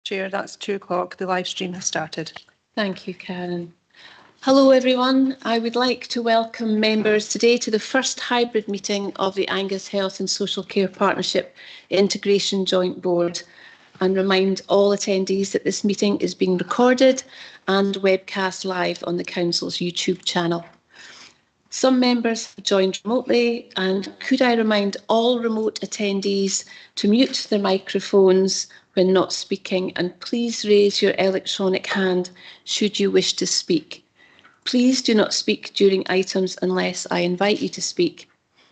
Chair, that's 2 o'clock. The live stream has started. Thank you, Karen. Hello, everyone. I would like to welcome members today to the first hybrid meeting of the Angus Health and Social Care Partnership Integration Joint Board, and remind all attendees that this meeting is being recorded and webcast live on the Council's YouTube channel. Some members have joined remotely, and could I remind all remote attendees to mute their microphones when not speaking, and please raise your electronic hand should you wish to speak. Please do not speak during items unless I invite you to speak.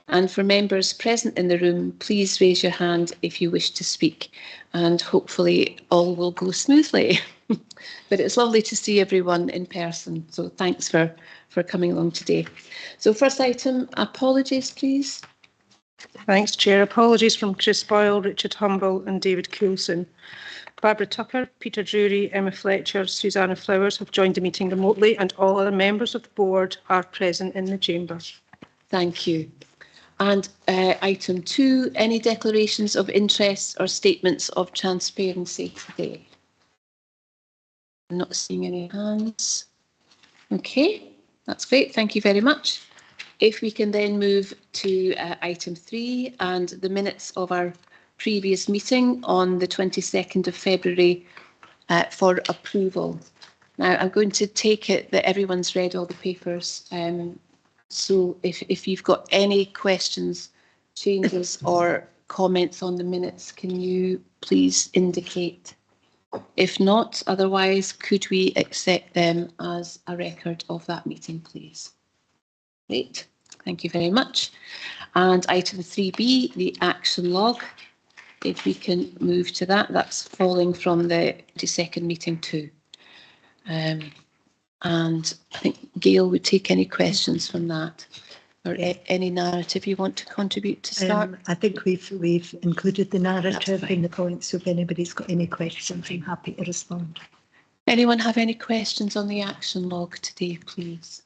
And for members present in the room, please raise your hand if you wish to speak, and hopefully all will go smoothly. But it's lovely to see everyone in person, so thanks for coming along today. So first item, apologies please. Thanks, Chair. Apologies from Chris Boyle, Richard Humble and David Coulson. Barbara Tucker, Peter Drury, Emma Fletcher, Susanna Flowers have joined the meeting remotely, and all other members of the board are present in the chamber. Thank you. And item 2, any declarations of interest or statements of transparency today? I'm not seeing any hands. Okay, that's great. Thank you very much. If we can then move to item 3 and the minutes of our previous meeting on the 22nd of February for approval. Now, I'm going to take it that everyone's read all the papers. So if you've got any questions, changes or comments on the minutes, can you please indicate? If not, otherwise, could we accept them as a record of that meeting, please? Great, thank you very much. And item 3B, the action log. If we can move to that, that's falling from the 22nd meeting too. And I think Gail would take any questions from that, or any narrative you want to contribute to start. I think we've included the narrative in the points, so if anybody's got any questions, I'm happy to respond. Anyone have any questions on the action log today, please?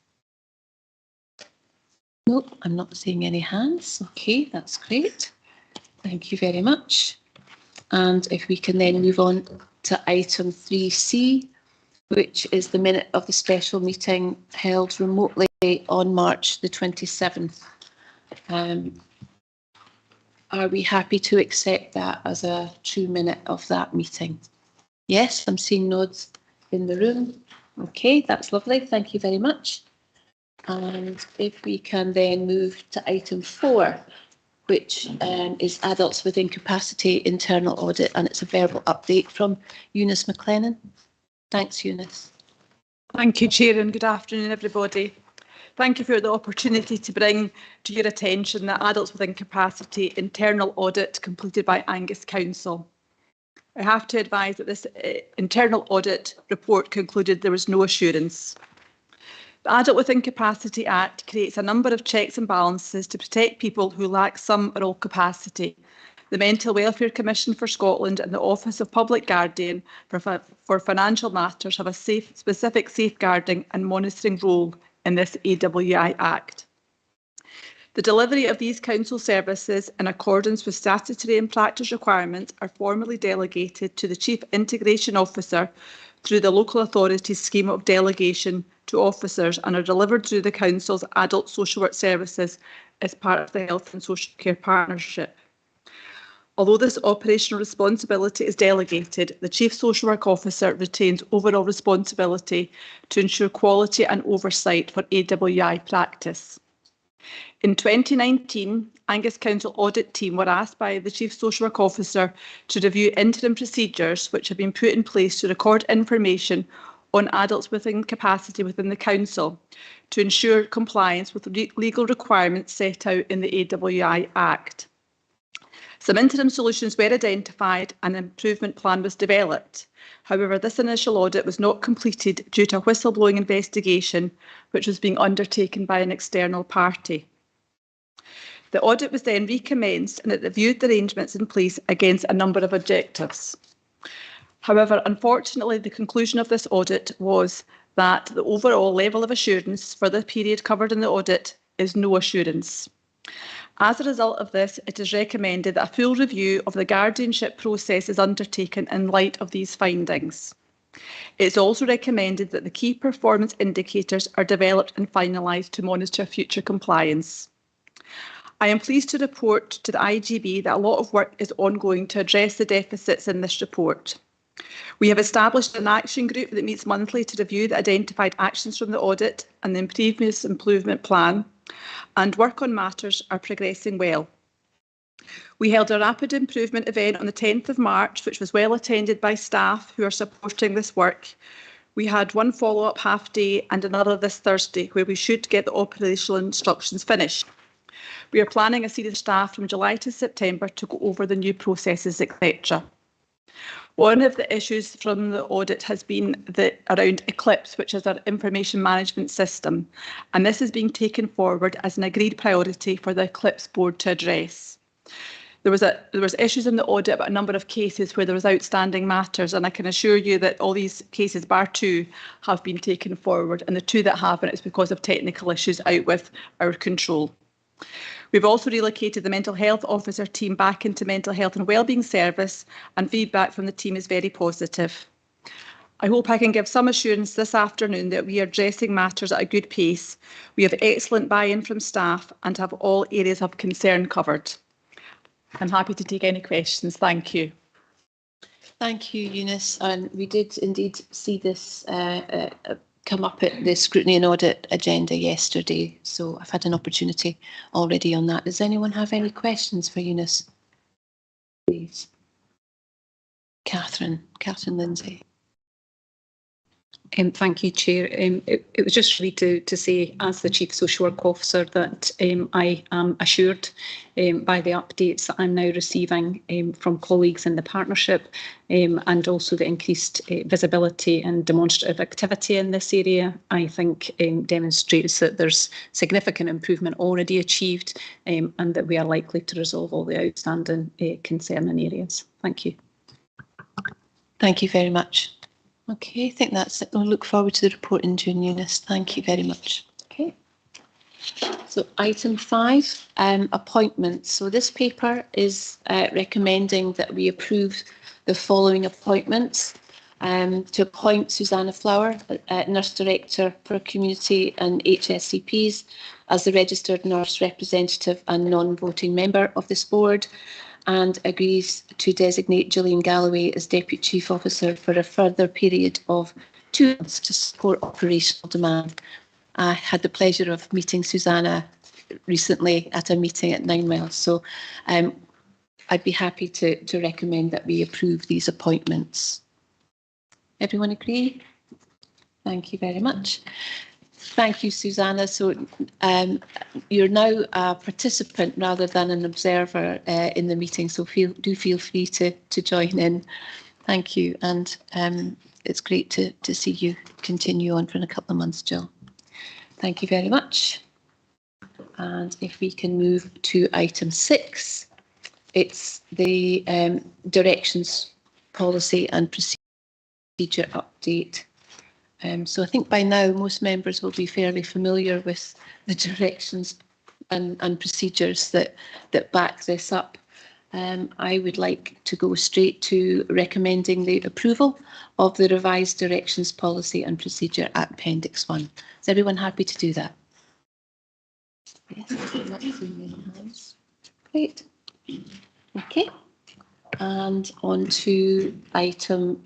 Nope, I'm not seeing any hands. Okay, that's great. Thank you very much. And if we can then move on to item 3C, which is the minute of the special meeting held remotely on March the 27th. Are we happy to accept that as a true minute of that meeting? Yes, I'm seeing nods in the room. Okay, that's lovely. Thank you very much. And if we can then move to item 4, which is Adults with Incapacity Internal Audit, and it's a verbal update from Eunice McLennan. Thanks, Eunice. Thank you, Chair, and good afternoon, everybody. Thank you for the opportunity to bring to your attention the Adults with Incapacity Internal Audit completed by Angus Council. I have to advise that this internal audit report concluded there was no assurance. The Adult with Incapacity Act creates a number of checks and balances to protect people who lack some or all capacity. The Mental Welfare Commission for Scotland and the Office of Public Guardian for Financial Matters have a specific safeguarding and monitoring role in this AWI Act. The delivery of these council services in accordance with statutory and practice requirements are formally delegated to the Chief Integration Officer through the local authority's scheme of delegation to officers, and are delivered through the Council's adult social work services as part of the Health and Social Care Partnership. Although this operational responsibility is delegated, the Chief Social Work Officer retains overall responsibility to ensure quality and oversight for AWI practice. In 2019, Angus Council audit team were asked by the Chief Social Work Officer to review interim procedures which have been put in place to record information on adults with incapacity within the Council to ensure compliance with legal requirements set out in the AWI Act. Some interim solutions were identified and an improvement plan was developed. However, this initial audit was not completed due to a whistleblowing investigation which was being undertaken by an external party. The audit was then recommenced and it reviewed the arrangements in place against a number of objectives. However, unfortunately, the conclusion of this audit was that the overall level of assurance for the period covered in the audit is no assurance. As a result of this, it is recommended that a full review of the guardianship process is undertaken in light of these findings. It's also recommended that the key performance indicators are developed and finalised to monitor future compliance. I am pleased to report to the IGB that a lot of work is ongoing to address the deficits in this report. We have established an action group that meets monthly to review the identified actions from the audit and the previous improvement plan, and work on matters are progressing well. We held a rapid improvement event on the 10th of March, which was well attended by staff who are supporting this work. We had one follow-up half day and another this Thursday, where we should get the operational instructions finished. We are planning a series of staff from July to September to go over the new processes, etc. One of the issues from the audit has been around Eclipse, which is our information management system, and this is being taken forward as an agreed priority for the Eclipse board to address. There was issues in the audit about a number of cases where there was outstanding matters, and I can assure you that all these cases, bar 2, have been taken forward, and the 2 that haven't, it's because of technical issues out with our control. We've also relocated the mental health officer team back into mental health and wellbeing service, and feedback from the team is very positive. I hope I can give some assurance this afternoon that we are addressing matters at a good pace. We have excellent buy-in from staff and have all areas of concern covered. I'm happy to take any questions. Thank you. Thank you, Eunice. And we did indeed see this come up at the scrutiny and audit agenda yesterday. So I've had an opportunity already on that. Does anyone have any questions for Eunice? Please. Catherine Lindsay. Thank you, Chair. It was just really to say, as the Chief Social Work Officer, that I am assured by the updates that I'm now receiving from colleagues in the partnership, and also the increased visibility and demonstrative activity in this area, I think demonstrates that there's significant improvement already achieved, and that we are likely to resolve all the outstanding concerning areas. Thank you. Thank you very much. Okay, I think that's it. We'll look forward to the report in June, Eunice. Thank you very much. Okay. So item 5, appointments. So this paper is recommending that we approve the following appointments. To appoint Susanna Flower, Nurse Director for Community and HSCPs, as the registered nurse representative and non-voting member of this board, and agrees to designate Gillian Galloway as Deputy Chief Officer for a further period of 2 months to support operational demand. I had the pleasure of meeting Susanna recently at a meeting at 9 Miles, so I'd be happy to recommend that we approve these appointments. Everyone agree? Thank you very much. Thank you, Susanna. So you're now a participant rather than an observer in the meeting, so do feel free to join in. Thank you, and it's great to see you continue on for a couple of months, Jill. Thank you very much. And if we can move to item 6, it's the directions policy and procedure update. So I think by now most members will be fairly familiar with the directions and procedures that back this up. I would like to go straight to recommending the approval of the revised directions policy and procedure at Appendix 1. Is everyone happy to do that? Yes, great. Okay, and on to item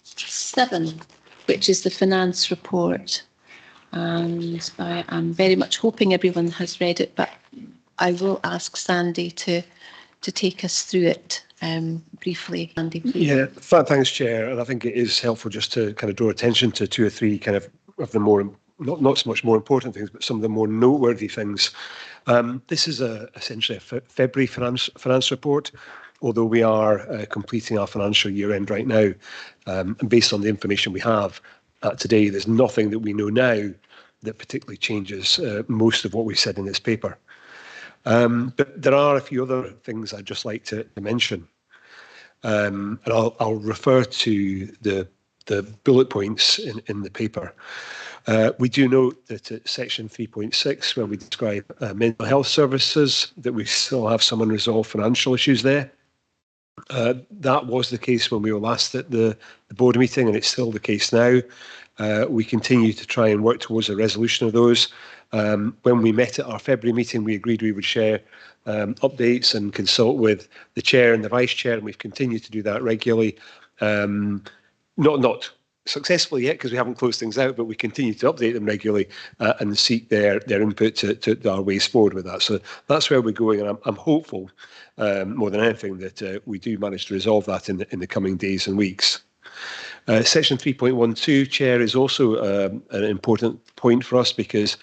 7, which is the finance report. And I am very much hoping everyone has read it, but I will ask Sandy to take us through it briefly. Sandy, please. Yeah, thanks, Chair. And I think it is helpful just to kind of draw attention to 2 or 3 kind of the more, not so much more important things, but some of the more noteworthy things. This is essentially a February finance report, although we are completing our financial year end right now. And based on the information we have today, there's nothing that we know now that particularly changes most of what we've said in this paper. But there are a few other things I'd just like to mention. And I'll refer to the bullet points in the paper. We do note that at section 3.6, where we describe mental health services, that we still have some unresolved financial issues there. That was the case when we were last at the board meeting, and it's still the case now. We continue to try and work towards a resolution of those. When we met at our February meeting, we agreed we would share updates and consult with the chair and the vice chair, and we've continued to do that regularly. Not successfully yet, because we haven't closed things out, but we continue to update them regularly and seek their input to our ways forward with that. So that's where we're going, and I'm hopeful more than anything that we do manage to resolve that in the coming days and weeks. Section 3.12, Chair, is also an important point for us because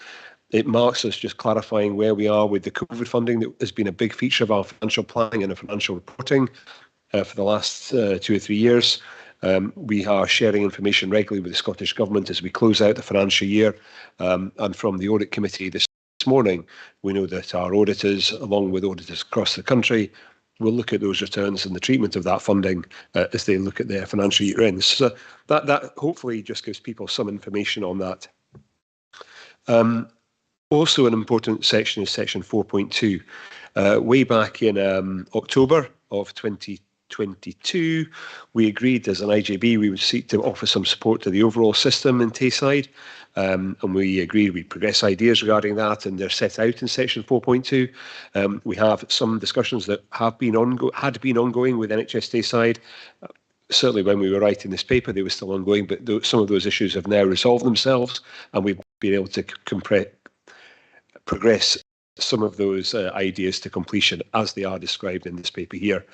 it marks us just clarifying where we are with the COVID funding that has been a big feature of our financial planning and our financial reporting for the last 2 or 3 years. We are sharing information regularly with the Scottish Government as we close out the financial year. And from the Audit Committee this morning, we know that our auditors, along with auditors across the country, will look at those returns and the treatment of that funding as they look at their financial year ends. So that hopefully just gives people some information on that. Also an important section is section 4.2. Way back in October of 2022, we agreed as an IJB we would seek to offer some support to the overall system in Tayside. And we agreed we'd progress ideas regarding that, and they're set out in section 4.2. We have some discussions that had been ongoing with NHS Tayside. Certainly when we were writing this paper, they were still ongoing, but some of those issues have now resolved themselves, and we've been able to progress some of those ideas to completion as they are described in this paper here.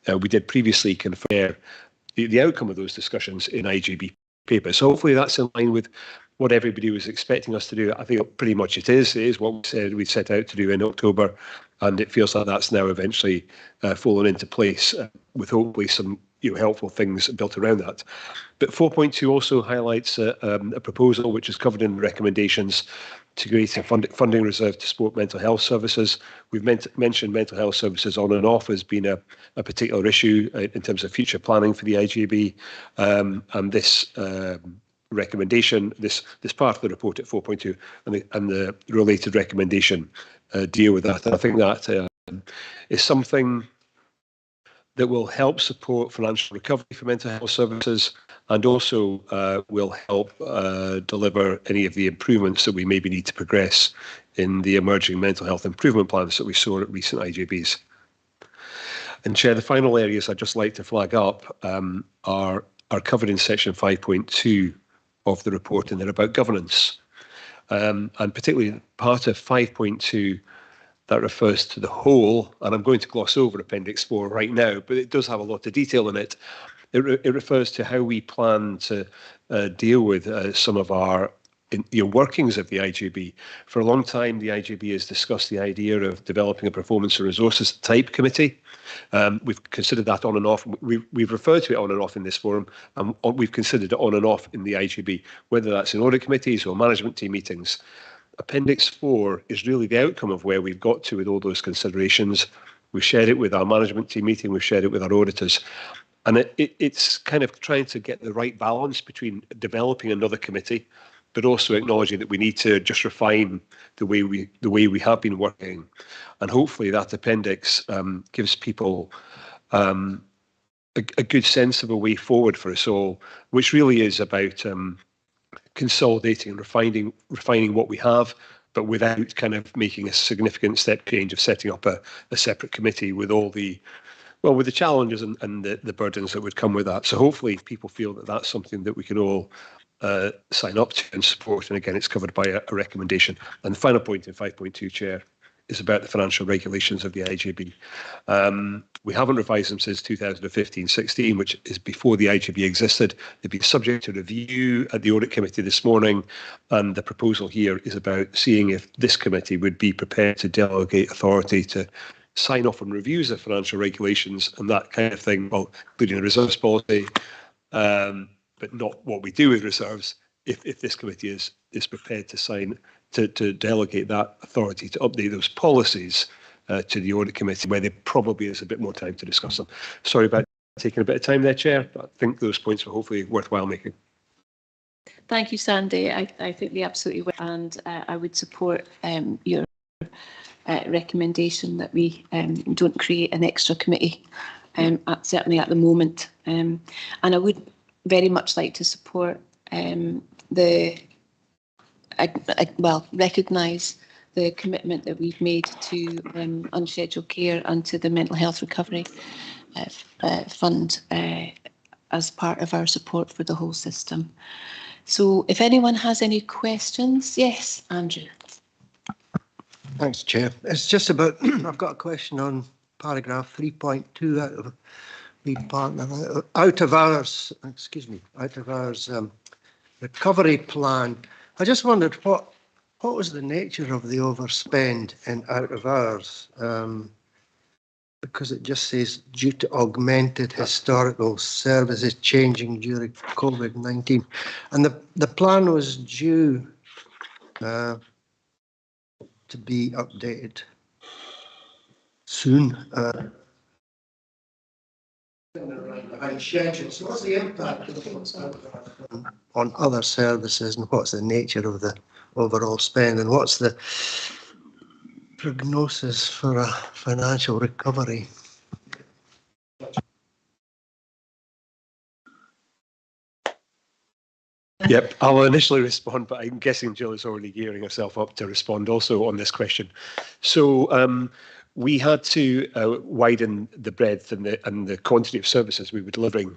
We did previously confirm the outcome of those discussions in IJB paper. So hopefully that's in line with what everybody was expecting us to do. I think pretty much it is. It is what we said we set out to do in October, and it feels like that's now eventually fallen into place with hopefully some helpful things built around that. But 4.2 also highlights a proposal which is covered in the recommendations to create a funding reserve to support mental health services. We've mentioned mental health services on and off as being a particular issue in terms of future planning for the IJB, and this recommendation, this part of the report at 4.2 and the related recommendation deal with that. And I think that is something that will help support financial recovery for mental health services, and also will help deliver any of the improvements that we maybe need to progress in the emerging mental health improvement plans that we saw at recent IJBs. And Chair, the final areas I'd just like to flag up are covered in section 5.2 of the report, and they're about governance. And particularly part of 5.2 that refers to the whole, and I'm going to gloss over Appendix 4 right now, but it does have a lot of detail in it. It refers to how we plan to deal with some of our workings of the IJB. For a long time, the IJB has discussed the idea of developing a performance and resources type committee. We've considered that on and off. We've referred to it on and off in this forum, and we've considered it on and off in the IJB, whether that's in audit committees or management team meetings. Appendix 4 is really the outcome of where we've got to with all those considerations. We've shared it with our management team meeting, we've shared it with our auditors. And it's kind of trying to get the right balance between developing another committee, but also acknowledging that we need to just refine the way we have been working. And hopefully that appendix gives people a good sense of a way forward for us all, which really is about consolidating and refining what we have, but without kind of making a significant step change of setting up a separate committee with all the challenges and the burdens that would come with that. So hopefully people feel that that's something that we can all sign up to and support. And again, it's covered by a recommendation. And the final point in 5.2, Chair, is about the financial regulations of the IJB. We haven't revised them since 2015-16, which is before the IJB existed. They've been subject to review at the Audit Committee this morning, and the proposal here is about seeing if this committee would be prepared to delegate authority to sign off on reviews of financial regulations and that kind of thing, well, including the reserves policy, but not what we do with reserves, if this committee is prepared to sign to delegate that authority to update those policies to the Audit Committee, where there probably is a bit more time to discuss them. Sorry about taking a bit of time there, Chair, but I think those points are hopefully worthwhile making. Thank you, Sandy. I think they absolutely will, and I would support your recommendation that we don't create an extra committee, certainly at the moment. And I would very much like to support recognise the commitment that we've made to unscheduled care and to the mental health recovery fund as part of our support for the whole system. So if anyone has any questions, yes, Andrew. Thanks, Chair. It's just about, I've got a question on paragraph 3.2 out of lead partner, out of hours recovery plan. I just wondered what was the nature of the overspend in out of hours? Because it just says due to augmented historical services changing during COVID-19. And the plan was due to be updated soon. So what's the impact on other services, and what's the nature of the overall spend, and what's the prognosis for a financial recovery? Yep, I'll initially respond, but I'm guessing Jill is already gearing herself up to respond also on this question. So we had to widen the breadth and the quantity of services we were delivering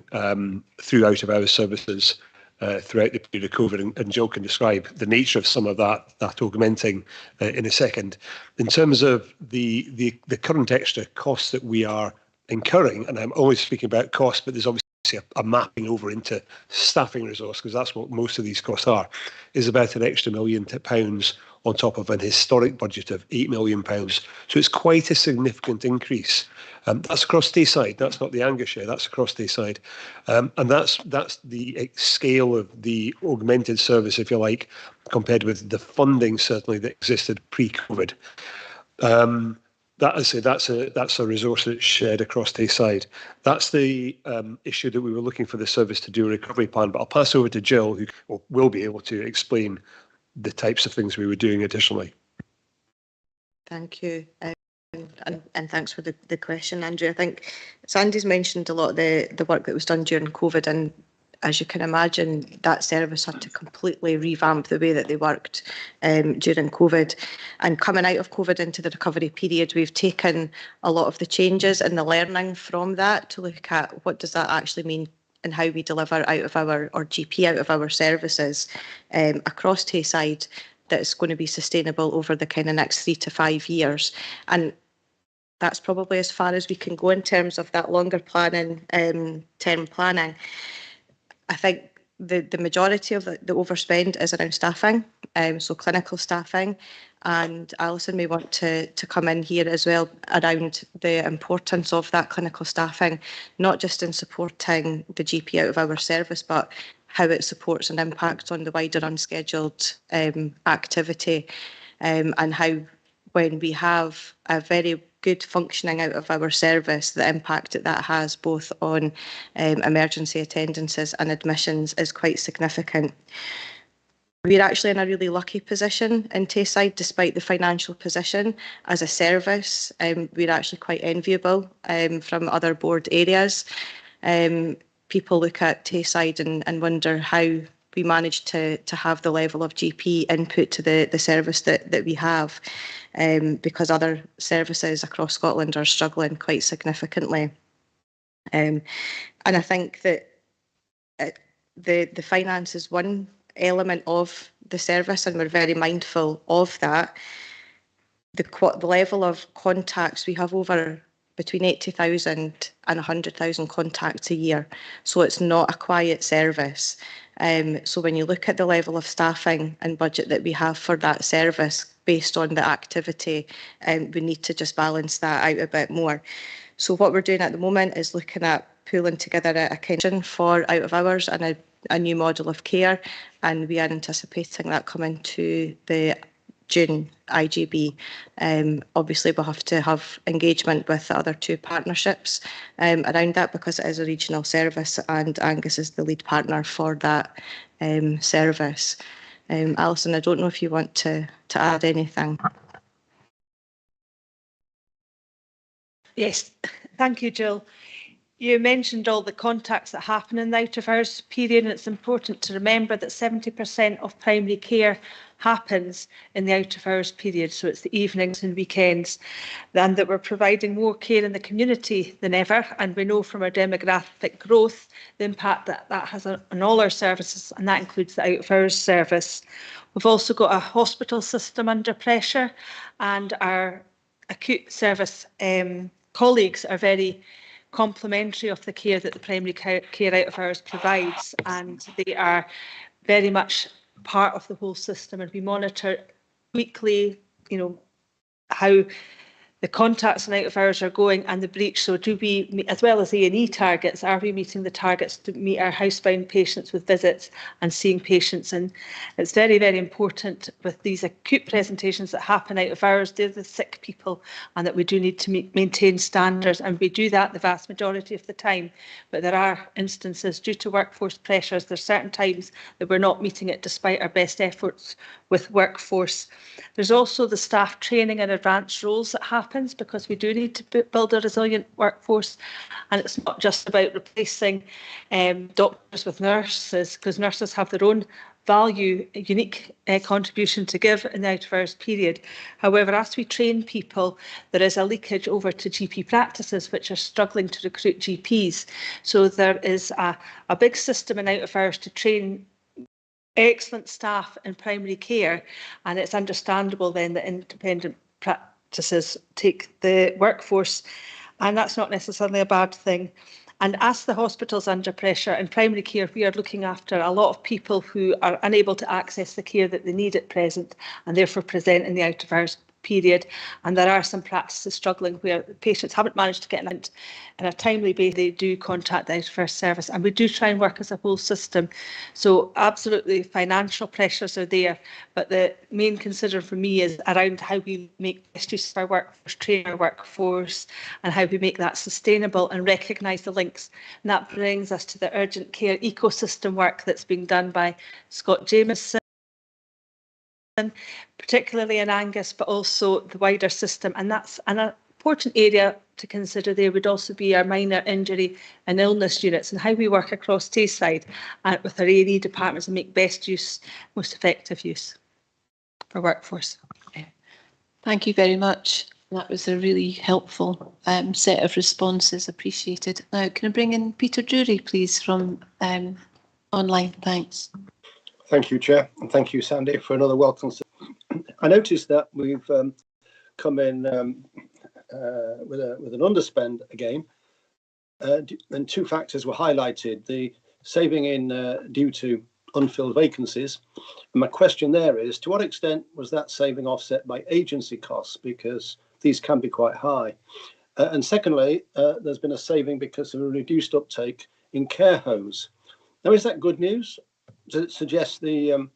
through out of hours services throughout the period of COVID, and Jill can describe the nature of some of that augmenting in a second. In terms of the current extra costs that we are incurring, and I'm always speaking about costs, but there's obviously a mapping over into staffing resource, because that's what most of these costs are, is about an extra £1 million on top of an historic budget of £8 million. So it's quite a significant increase. That's across Tayside. That's not the Angus share. That's across Tayside, and that's the scale of the augmented service, if you like, compared with the funding certainly that existed pre-COVID. That's a resource that's shared across Tayside. That's the issue that we were looking for the service to do a recovery plan. But I'll pass over to Jill, who will be able to explain the types of things we were doing additionally. Thank you. And thanks for the question, Andrew. I think Sandy's mentioned a lot of the work that was done during COVID, and as you can imagine, that service had to completely revamp the way that they worked during COVID. And coming out of COVID into the recovery period, we've taken a lot of the changes and the learning from that to look at what does that actually mean and how we deliver out of our, or GP out of our services across Tayside, that's going to be sustainable over the kind of next 3 to 5 years. And that's probably as far as we can go in terms of that longer planning, term planning. I think the majority of the overspend is around staffing, so clinical staffing, and Alison may want to come in here as well around the importance of that clinical staffing, not just in supporting the GP out of our service, but how it supports and impacts on the wider unscheduled activity, and how when we have a very good functioning out of our service, the impact that has both on emergency attendances and admissions is quite significant. We're actually in a really lucky position in Tayside, despite the financial position as a service. We're actually quite enviable from other board areas. People look at Tayside and wonder how we managed to have the level of GP input to the service that we have, because other services across Scotland are struggling quite significantly. And I think that the finance is one element of the service, and we're very mindful of that. The level of contacts, we have over between 80,000 and 100,000 contacts a year, so it's not a quiet service. So when you look at the level of staffing and budget that we have for that service based on the activity, we need to just balance that out a bit more. So what we're doing at the moment is looking at pulling together a kind for out of hours and a new model of care, and we are anticipating that coming to the June IGB. Obviously, we'll have to have engagement with the other two partnerships around that, because it is a regional service and Angus is the lead partner for that service. Alison, I don't know if you want to add anything. Yes, thank you, Jill. You mentioned all the contacts that happen in the out of hours period, and it's important to remember that 70% of primary care happens in the out of hours period, so it's the evenings and weekends, and that we're providing more care in the community than ever, and we know from our demographic growth the impact that that has on all our services, and that includes the out of hours service. We've also got a hospital system under pressure, and our acute service colleagues are very complementary of the care that the primary care out of hours provides, and they are very much part of the whole system, and we monitor weekly, you know, how the contacts and out of hours are going and the breach. So do we, as well as A&E targets, are we meeting the targets to meet our housebound patients with visits and seeing patients? And it's very, very important with these acute presentations that happen out of hours, they're the sick people, and that we do need to maintain standards, and we do that the vast majority of the time. But there are instances due to workforce pressures, there's certain times that we're not meeting it despite our best efforts with workforce. There's also the staff training and advanced roles that happens, because we do need to build a resilient workforce, and it's not just about replacing doctors with nurses, because nurses have their own value, unique contribution to give in the out of hours period. However, as we train people, there is a leakage over to GP practices which are struggling to recruit GPs. So there is a big system in out of hours to train excellent staff in primary care, and it's understandable then that independent practices take the workforce, and that's not necessarily a bad thing. And as the hospital's under pressure, in primary care we are looking after a lot of people who are unable to access the care that they need at present, and therefore present in the out of hours period. And there are some practices struggling where patients haven't managed to get out in a timely basis. They do contact the out of hours service, and we do try and work as a whole system. So absolutely financial pressures are there, but the main concern for me is around how we make best use of our workforce, train our workforce, and how we make that sustainable and recognise the links. And that brings us to the urgent care ecosystem work that's being done by Scott Jameson, particularly in Angus, but also the wider system. And that's an important area to consider. There would also be our minor injury and illness units, and how we work across Tayside and with our A&E departments and make best use, most effective use for workforce. Thank you very much. That was a really helpful set of responses. Appreciated. Now, can I bring in Peter Drury, please, from online? Thanks. Thank you, Chair, and thank you, Sandy, for another welcome. I noticed that we've come in with an underspend again, and two factors were highlighted: the saving in due to unfilled vacancies. And my question there is, to what extent was that saving offset by agency costs, because these can be quite high? And secondly, there's been a saving because of a reduced uptake in care homes. Now, is that good news? Does it suggest the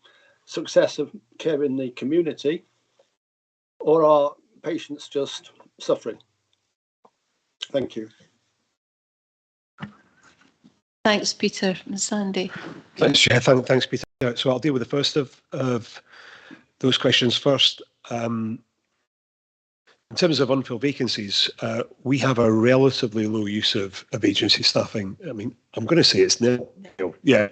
success of care in the community, or are patients just suffering? Thank you. Thanks, Peter. Ms. Sandy. Thanks, Chair. Thanks, Peter. So I'll deal with the first of those questions first. In terms of unfilled vacancies, we have a relatively low use of agency staffing. I mean, I'm going to say it's nil. Yeah,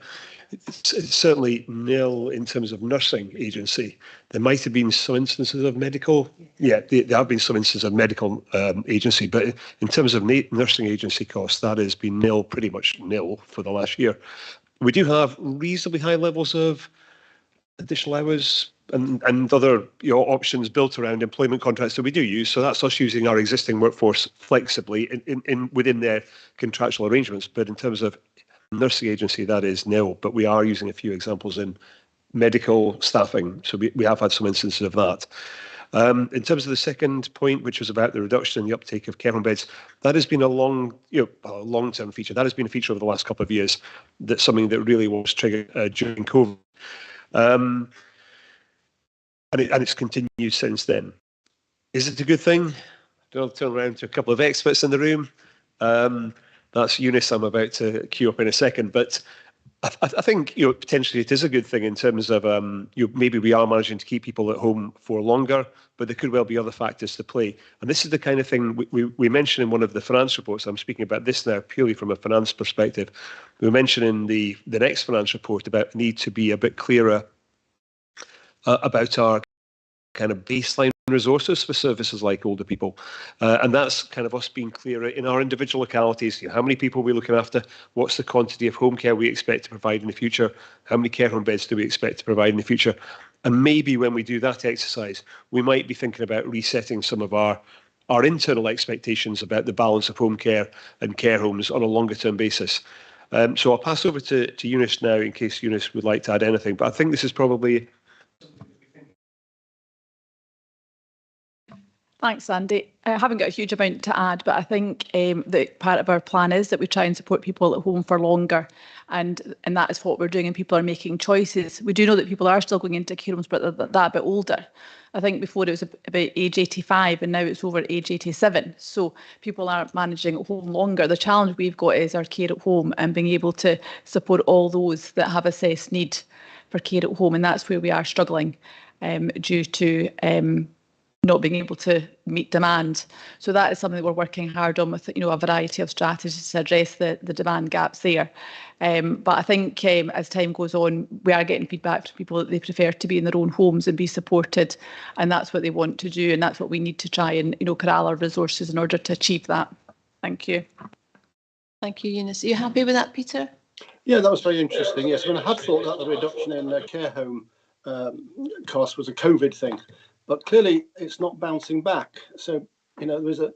it's certainly nil in terms of nursing agency. There might have been some instances of medical. Yeah, there have been some instances of medical agency, but in terms of nursing agency costs, that has been nil, pretty much nil for the last year. We do have reasonably high levels of additional hours and other options built around employment contracts that we do use. So that's us using our existing workforce flexibly within their contractual arrangements. But in terms of nursing agency, that is nil. But we are using a few examples in medical staffing. So we have had some instances of that. In terms of the second point, which was about the reduction in the uptake of care home beds, that has been a long-term feature. That has been a feature over the last couple of years. That's something that really was triggered during COVID. and it's continued since then. Is it a good thing? I'll turn around to a couple of experts in the room. That's Eunice I'm about to queue up in a second, but I think potentially it is a good thing in terms of maybe we are managing to keep people at home for longer, but there could well be other factors to play. And this is the kind of thing we mentioned in one of the finance reports. I'm speaking about this now purely from a finance perspective. We mentioned in the next finance report about the need to be a bit clearer about our kind of baseline resources for services like older people. And that's kind of us being clearer in our individual localities. How many people we're looking after, what's the quantity of home care we expect to provide in the future, how many care home beds do we expect to provide in the future. And maybe when we do that exercise, we might be thinking about resetting some of our internal expectations about the balance of home care and care homes on a longer term basis. So I'll pass over to Eunice now in case Eunice would like to add anything. But I think this is probably... Thanks, Andy. I haven't got a huge amount to add, but I think that part of our plan is that we try and support people at home for longer, and that is what we're doing, and people are making choices. We do know that people are still going into care homes, but they're that bit older. I think before it was about age 85 and now it's over age 87. So people are managing at home longer. The challenge we've got is our care at home and being able to support all those that have assessed need for care at home, and that's where we are struggling due to not being able to meet demand. So that is something that we're working hard on with a variety of strategies to address the demand gaps there. But I think as time goes on, we are getting feedback from people that they prefer to be in their own homes and be supported, and that's what they want to do, and that's what we need to try and corral our resources in order to achieve that. Thank you. Thank you, Eunice. Are you happy with that, Peter? Yeah, that was very interesting. Yes, I mean, I had thought that the reduction in care home costs was a COVID thing. But clearly, it's not bouncing back. So, there is a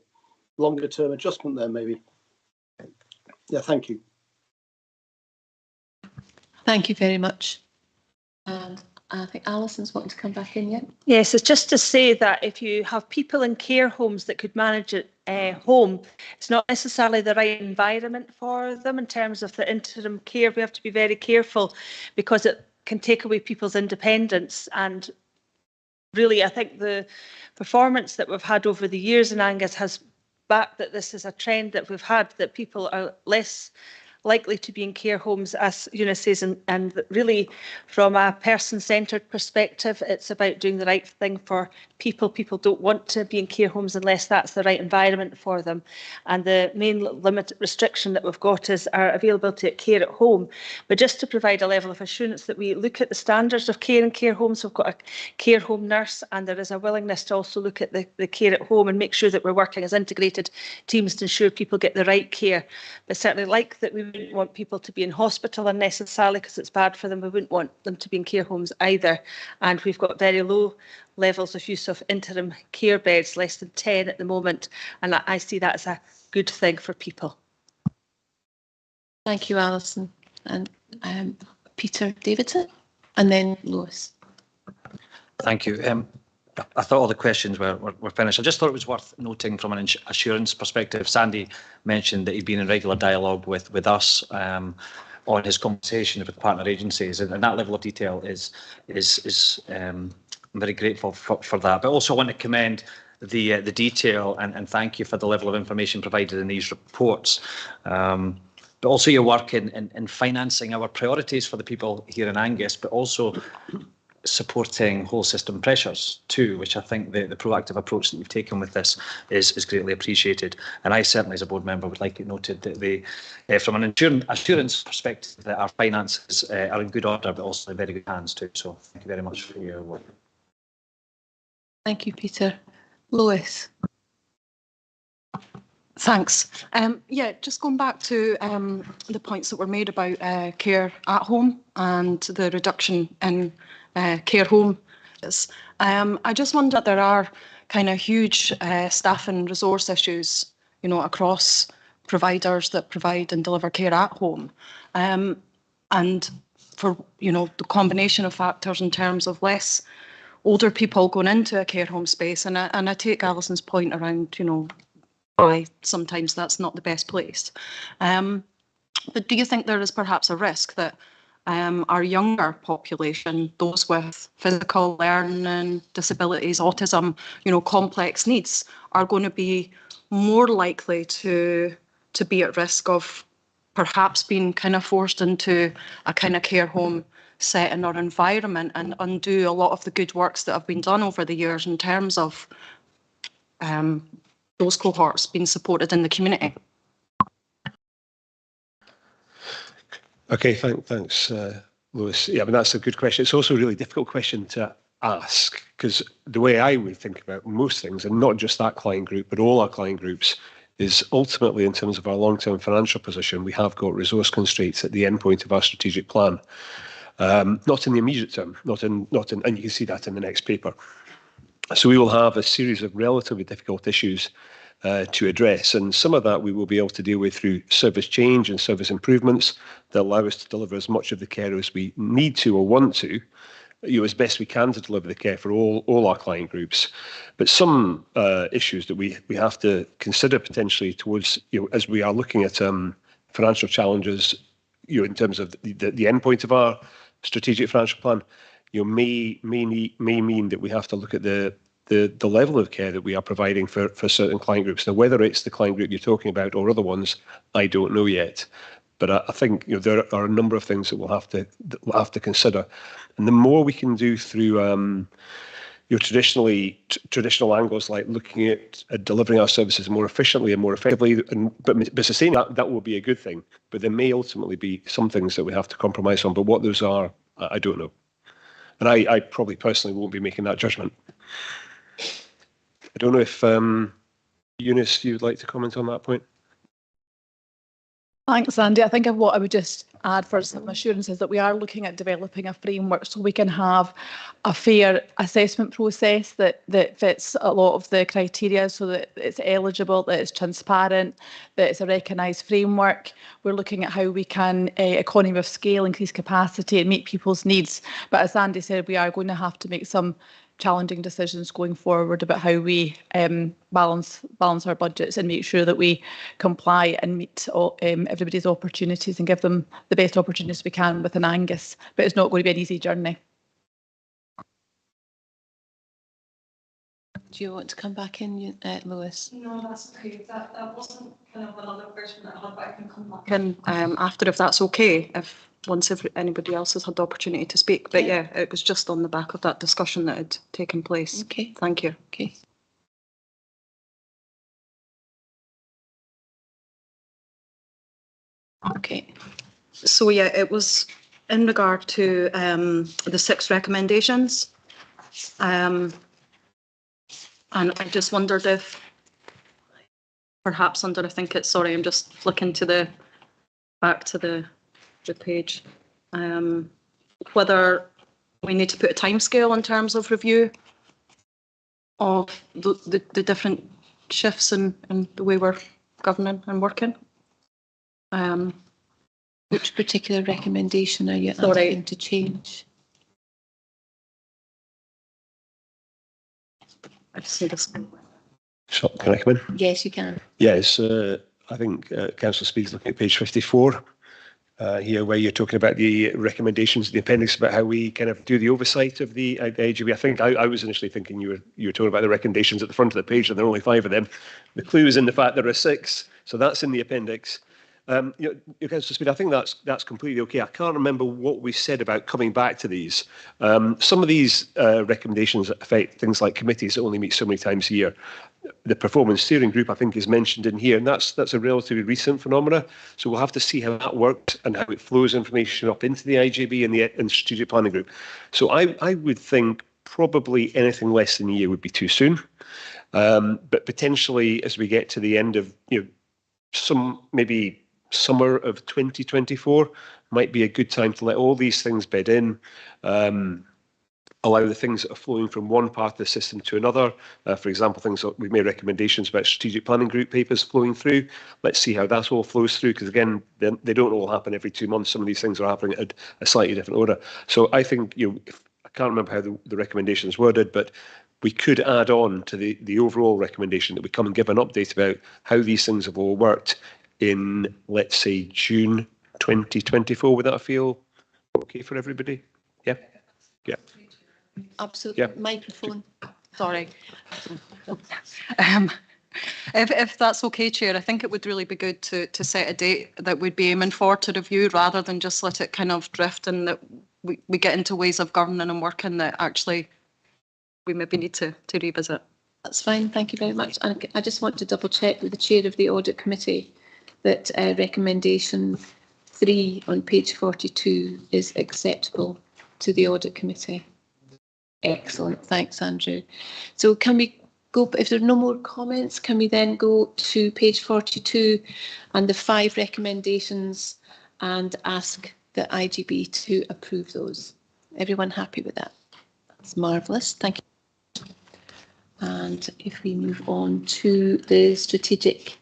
longer term adjustment there, maybe. Yeah, thank you. Thank you very much. And I think Alison's wanting to come back in yet. Yes, it's just to say that if you have people in care homes that could manage it home, it's not necessarily the right environment for them in terms of the interim care. We have to be very careful because it can take away people's independence. And really, I think the performance that we've had over the years in Angus has backed that this is a trend that we've had, that people are less likely to be in care homes, as Eunice says, and really from a person-centred perspective, it's about doing the right thing for people. People don't want to be in care homes unless that's the right environment for them. And the main limit restriction that we've got is our availability of care at home. But just to provide a level of assurance that we look at the standards of care in care homes, we've got a care home nurse, and there is a willingness to also look at the care at home and make sure that we're working as integrated teams to ensure people get the right care. But certainly, like that, we wouldn't want people to be in hospital unnecessarily because it's bad for them. We wouldn't want them to be in care homes either. And we've got very low levels of use of interim care beds, less than 10 at the moment. And I see that as a good thing for people. Thank you, Alison. And Peter Davidson, and then Lewis. Thank you. I thought all the questions were finished. I just thought it was worth noting from an assurance perspective. Sandy mentioned that he'd been in regular dialogue with us on his conversations with partner agencies, and that level of detail is I'm very grateful for that. But also I want to commend the detail and thank you for the level of information provided in these reports. But also your work in financing our priorities for the people here in Angus, but also supporting whole system pressures too, which I think the proactive approach that you've taken with this is greatly appreciated. And I certainly, as a board member, would like it noted that from an assurance perspective, that our finances are in good order, but also in very good hands too. So thank you very much for your work. Thank you, Peter. Lois. Thanks. Yeah, just going back to the points that were made about care at home and the reduction in care home. I just wonder that there are kind of huge staff and resource issues, across providers that provide and deliver care at home. And for, the combination of factors in terms of less older people going into a care home space. And I take Alison's point around, why sometimes that's not the best place. But do you think there is perhaps a risk that our younger population, those with physical learning disabilities, autism, complex needs, are going to be more likely to be at risk of perhaps being kind of forced into a kind of care home setting or environment, and undo a lot of the good works that have been done over the years in terms of those cohorts being supported in the community. Okay, thanks, Lewis. Yeah, I mean, that's a good question. It's also a really difficult question to ask, because the way I would think about most things, and not just that client group, but all our client groups, is ultimately in terms of our long-term financial position, we have got resource constraints at the end point of our strategic plan. Not in the immediate term, and you can see that in the next paper. So we will have a series of relatively difficult issues to address, and some of that we will be able to deal with through service change and service improvements that allow us to deliver as much of the care as we need to or want to, as best we can, to deliver the care for all our client groups. But some issues that we have to consider potentially towards, as we are looking at financial challenges, in terms of the end point of our strategic financial plan, may mean that we have to look at the level of care that we are providing for certain client groups. Now, whether it's the client group you're talking about or other ones, I don't know yet. But I think there are a number of things that we'll have to consider, and the more we can do through traditional angles, like looking at delivering our services more efficiently and more effectively, but sustaining that will be a good thing. But there may ultimately be some things that we have to compromise on. But what those are, I don't know, and I probably personally won't be making that judgment. I don't know if Eunice, you'd like to comment on that point. Thanks, Andy. I think what I would just add for some assurance is that we are looking at developing a framework so we can have a fair assessment process that fits a lot of the criteria, so that it's eligible, that it's transparent, that it's a recognised framework. We're looking at how we can economy of scale, increase capacity and meet people's needs. But as Andy said, we are going to have to make some challenging decisions going forward about how we balance our budgets and make sure that we comply and meet everybody's opportunities and give them the best opportunities we can within Angus. But it's not going to be an easy journey. Do you want to come back in, Lewis? No, that's okay. That wasn't kind of another question that I had, but I can come back in after, if that's okay, once anybody else has had the opportunity to speak. But yeah, it was just on the back of that discussion that had taken place. Okay. Thank you. Okay. Okay. So yeah, it was in regard to the 6 recommendations. And I just wondered if perhaps under, I think it's, sorry, I'm just flicking to back to the page, whether we need to put a timescale in terms of review of the different shifts in the way we're governing and working. Which particular recommendation are you asking to change? I just need this. So, can I come in? Yes, you can. Yes, I think Councillor Speed's looking at page 54 here, where you're talking about the recommendations, the appendix about how we kind of do the oversight of the AGB. I think I was initially thinking you were talking about the recommendations at the front of the page, and there are only 5 of them. The clue is in the fact there are 6, so that's in the appendix. Councillor Speed, I think that's completely okay. I can't remember what we said about coming back to these. Some of these recommendations affect things like committees that only meet so many times a year. The performance steering group, I think, is mentioned in here, and that's a relatively recent phenomena. So we'll have to see how that works and how it flows information up into the IJB and the strategic planning group. So I would think probably anything less than a year would be too soon. But potentially, as we get to the end of maybe summer of 2024 might be a good time to let all these things bed in, allow the things that are flowing from one part of the system to another. For example, things that we've made recommendations about strategic planning group papers flowing through. Let's see how that all flows through, because again, they don't all happen every 2 months. Some of these things are happening at a slightly different order. So I think, I can't remember how the recommendations worded, but we could add on to the overall recommendation that we come and give an update about how these things have all worked in, let's say, June 2024. Would that feel Okay for everybody? Yeah. Yeah. Absolutely. Yeah. Microphone. Sorry. Um, if that's okay, Chair, I think it would really be good to set a date that we'd be aiming for to review rather than just let it kind of drift and that we get into ways of governing and working that actually we maybe need to revisit. That's fine. Thank you very much. And I just want to double check with the chair of the audit committee that recommendation 3 on page 42 is acceptable to the audit committee. Excellent. Thanks, Andrew. So can we go, if there are no more comments, can we then go to page 42 and the 5 recommendations and ask the IGB to approve those? Everyone happy with that? That's marvellous. Thank you. And if we move on to the strategic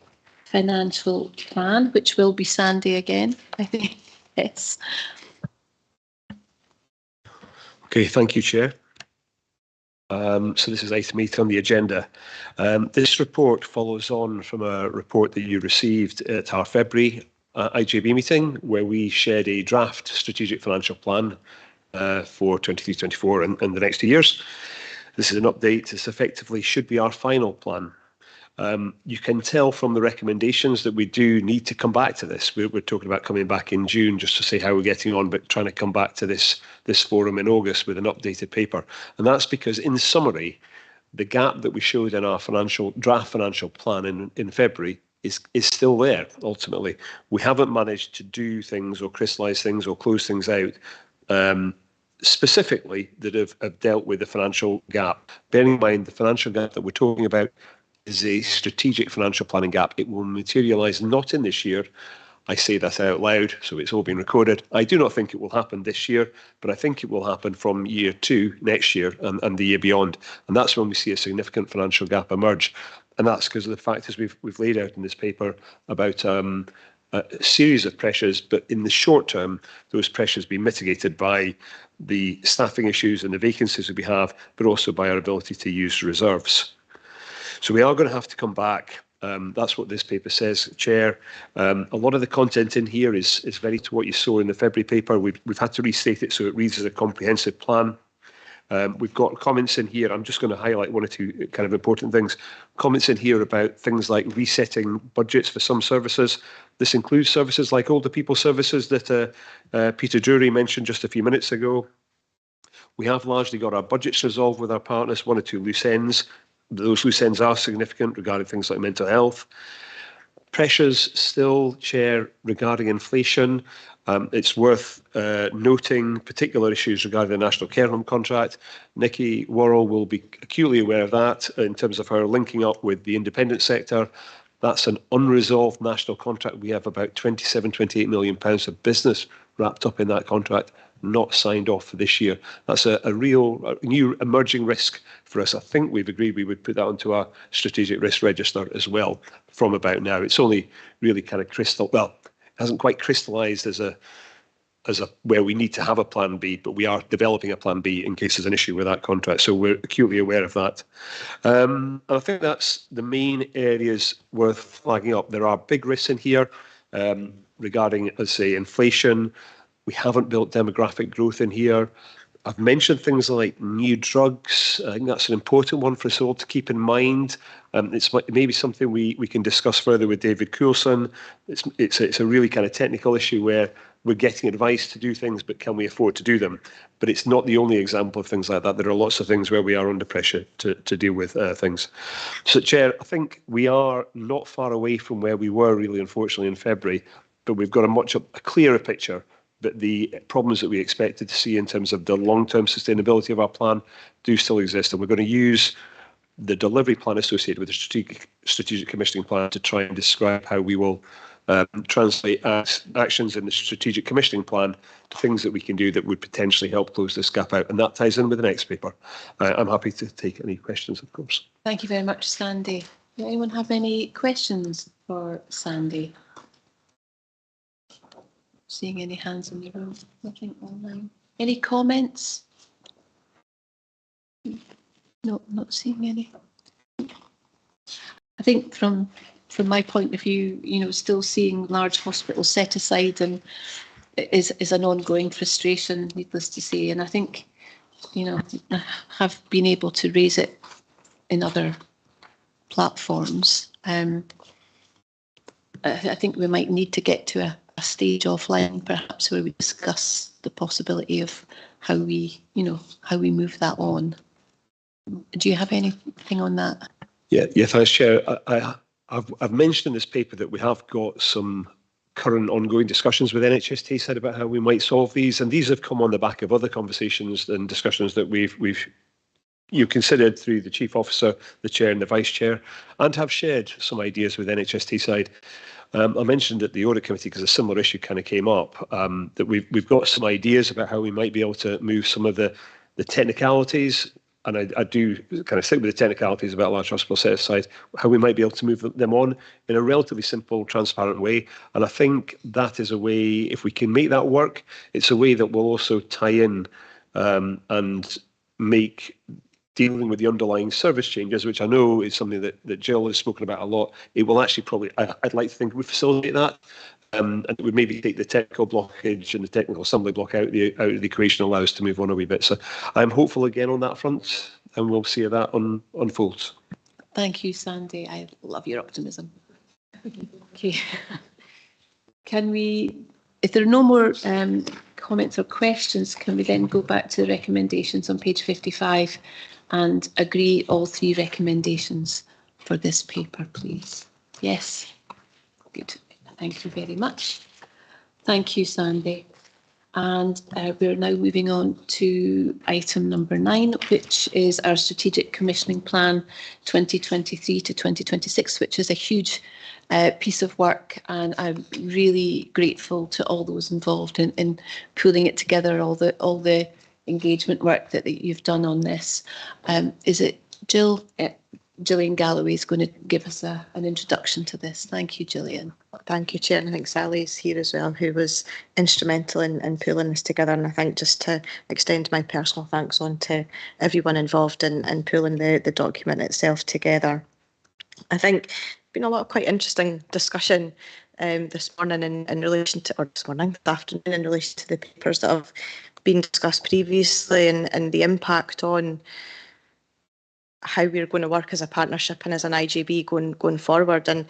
financial plan, which will be Sandy again, I think. Yes. Okay, thank you, Chair. So this is item 8 on the agenda. This report follows on from a report that you received at our February IGB meeting, where we shared a draft strategic financial plan for 23-24 and the next 2 years. This is an update. This effectively should be our final plan. You can tell from the recommendations that we do need to come back to this. We're talking about coming back in June just to say how we're getting on, but trying to come back to this forum in August with an updated paper. And that's because, in summary, the gap that we showed in our draft financial plan in February is still there, ultimately. We haven't managed to do things or crystallise things or close things out specifically that have dealt with the financial gap. Bearing in mind the financial gap that we're talking about is a strategic financial planning gap. It will materialise not in this year. I say that out loud, so it's all been recorded. I do not think it will happen this year, but I think it will happen from year 2 next year and the year beyond. And that's when we see a significant financial gap emerge. And that's because of the factors we've laid out in this paper about a series of pressures, but in the short term, those pressures be mitigated by the staffing issues and the vacancies that we have, but also by our ability to use reserves. So we are going to have to come back. That's what this paper says, Chair. A lot of the content in here is very to what you saw in the February paper. We've had to restate it so it reads as a comprehensive plan. We've got comments in here. I'm just going to highlight 1 or 2 kind of important things. Comments in here about things like resetting budgets for some services. This includes services like older people services that Peter Drury mentioned just a few minutes ago. We have largely got our budgets resolved with our partners, 1 or 2 loose ends. Those loose ends are significant regarding things like mental health. Pressures still, Chair, regarding inflation. It's worth noting particular issues regarding the National Care Home contract. Nikki Worrell will be acutely aware of that in terms of her linking up with the independent sector. That's an unresolved national contract. We have about £27-28 million of business wrapped up in that contract, not signed off for this year. That's a real new emerging risk for us. I think we've agreed we would put that onto our strategic risk register as well from about now. It's only really kind of hasn't quite crystallised as a where we need to have a plan B, but we are developing a plan B in case there's an issue with that contract. So we're acutely aware of that. I think that's the main areas worth flagging up. There are big risks in here regarding, let's say, inflation. We haven't built demographic growth in here. I've mentioned things like new drugs. I think that's an important one for us all to keep in mind. It's maybe something we can discuss further with David Coulson. It's a really kind of technical issue where we're getting advice to do things, but can we afford to do them? But it's not the only example of things like that. There are lots of things where we are under pressure to deal with things. So, Chair, I think we are not far away from where we were really, unfortunately, in February, but we've got a clearer picture. But the problems that we expected to see in terms of the long-term sustainability of our plan do still exist. And we're going to use the delivery plan associated with the strategic commissioning plan to try and describe how we will translate actions in the strategic commissioning plan to things that we can do that would potentially help close this gap out. And that ties in with the next paper. I'm happy to take any questions, of course. Thank you very much, Sandy. Does anyone have any questions for Sandy? Seeing any hands in the room, nothing online. Any comments? No, not seeing any. I think from my point of view, still seeing large hospitals set aside and is an ongoing frustration, needless to say. And I think, you know, I have been able to raise it in other platforms. I think we might need to get to a stage offline, perhaps, where we discuss the possibility of how we move that on. Do you have anything on that? Yeah, thanks, Chair. I've mentioned in this paper that we have got some current ongoing discussions with NHS Tayside about how we might solve these, and these have come on the back of other conversations and discussions that we've considered through the Chief Officer, the Chair and the Vice Chair, and have shared some ideas with NHS Tayside. I mentioned at the Audit Committee, because a similar issue kind of came up, that we've got some ideas about how we might be able to move some of the technicalities, and I do kind of stick with the technicalities about large hospital set aside, how we might be able to move them on in a relatively simple, transparent way. And I think that is a way, if we can make that work, it's a way that will also tie in and make dealing with the underlying service changes, which I know is something that Jill has spoken about a lot. It will actually probably, I'd like to think, would facilitate that. And it would maybe take the technical blockage and the technical assembly block out of the equation, allow us to move on a wee bit. So I'm hopeful again on that front, and we'll see that unfold. Thank you, Sandy. I love your optimism. Okay. Can we, if there are no more comments or questions, can we then go back to the recommendations on page 55 and agree all 3 recommendations for this paper, please? Yes. Good. Thank you very much. Thank you, Sandy. And we're now moving on to item number 9, which is our Strategic Commissioning Plan 2023 to 2026, which is a huge piece of work. And I'm really grateful to all those involved in pulling it together, all the engagement work that you've done on this. Is it Jill? Gillian Galloway is going to give us an introduction to this. Thank you, Gillian. Thank you, Chair. And I think Sally's here as well, who was instrumental in pulling this together. And I think just to extend my personal thanks on to everyone involved in pulling the document itself together. I think there's been a lot of quite interesting discussion this morning in relation to, or this afternoon, in relation to the papers that have been discussed previously and the impact on how we're going to work as a partnership and as an IJB going forward. And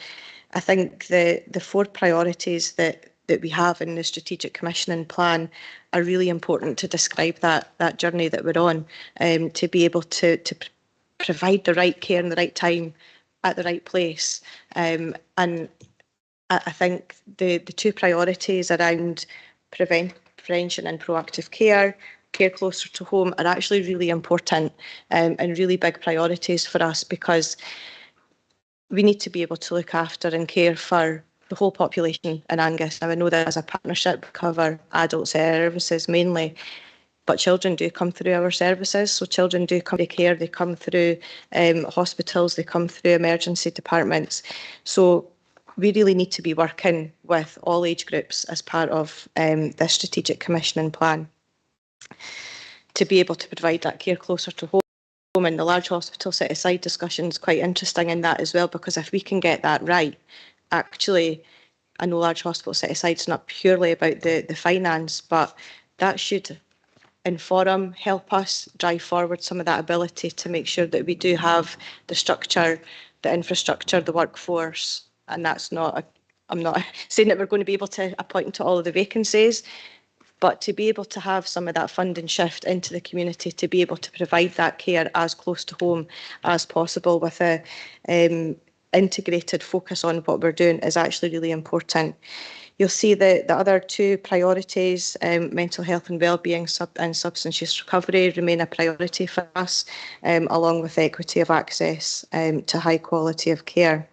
I think the 4 priorities that we have in the Strategic Commissioning Plan are really important to describe that journey that we're on, to be able to provide the right care in the right time at the right place. And I think the 2 priorities around prevention and proactive care closer to home are actually really important and really big priorities for us, because we need to be able to look after and care for the whole population in Angus. Now, I know that as a partnership we cover adult services mainly, but children do come through our services. So children do come to care, they come through hospitals, they come through emergency departments. So we really need to be working with all age groups as part of this Strategic Commissioning Plan, to be able to provide that care closer to home. And the large hospital set aside discussion is quite interesting in that as well, because if we can get that right, actually, I know large hospital set aside is not purely about the finance, but that should inform, help us drive forward some of that ability to make sure that we do have the structure, the infrastructure, the workforce. And that's not, I'm not saying that we're going to be able to appoint to all of the vacancies, but to be able to have some of that funding shift into the community, to be able to provide that care as close to home as possible with a integrated focus on what we're doing is actually really important. You'll see the other 2 priorities, mental health and wellbeing and substance use recovery, remain a priority for us, along with equity of access to high quality of care.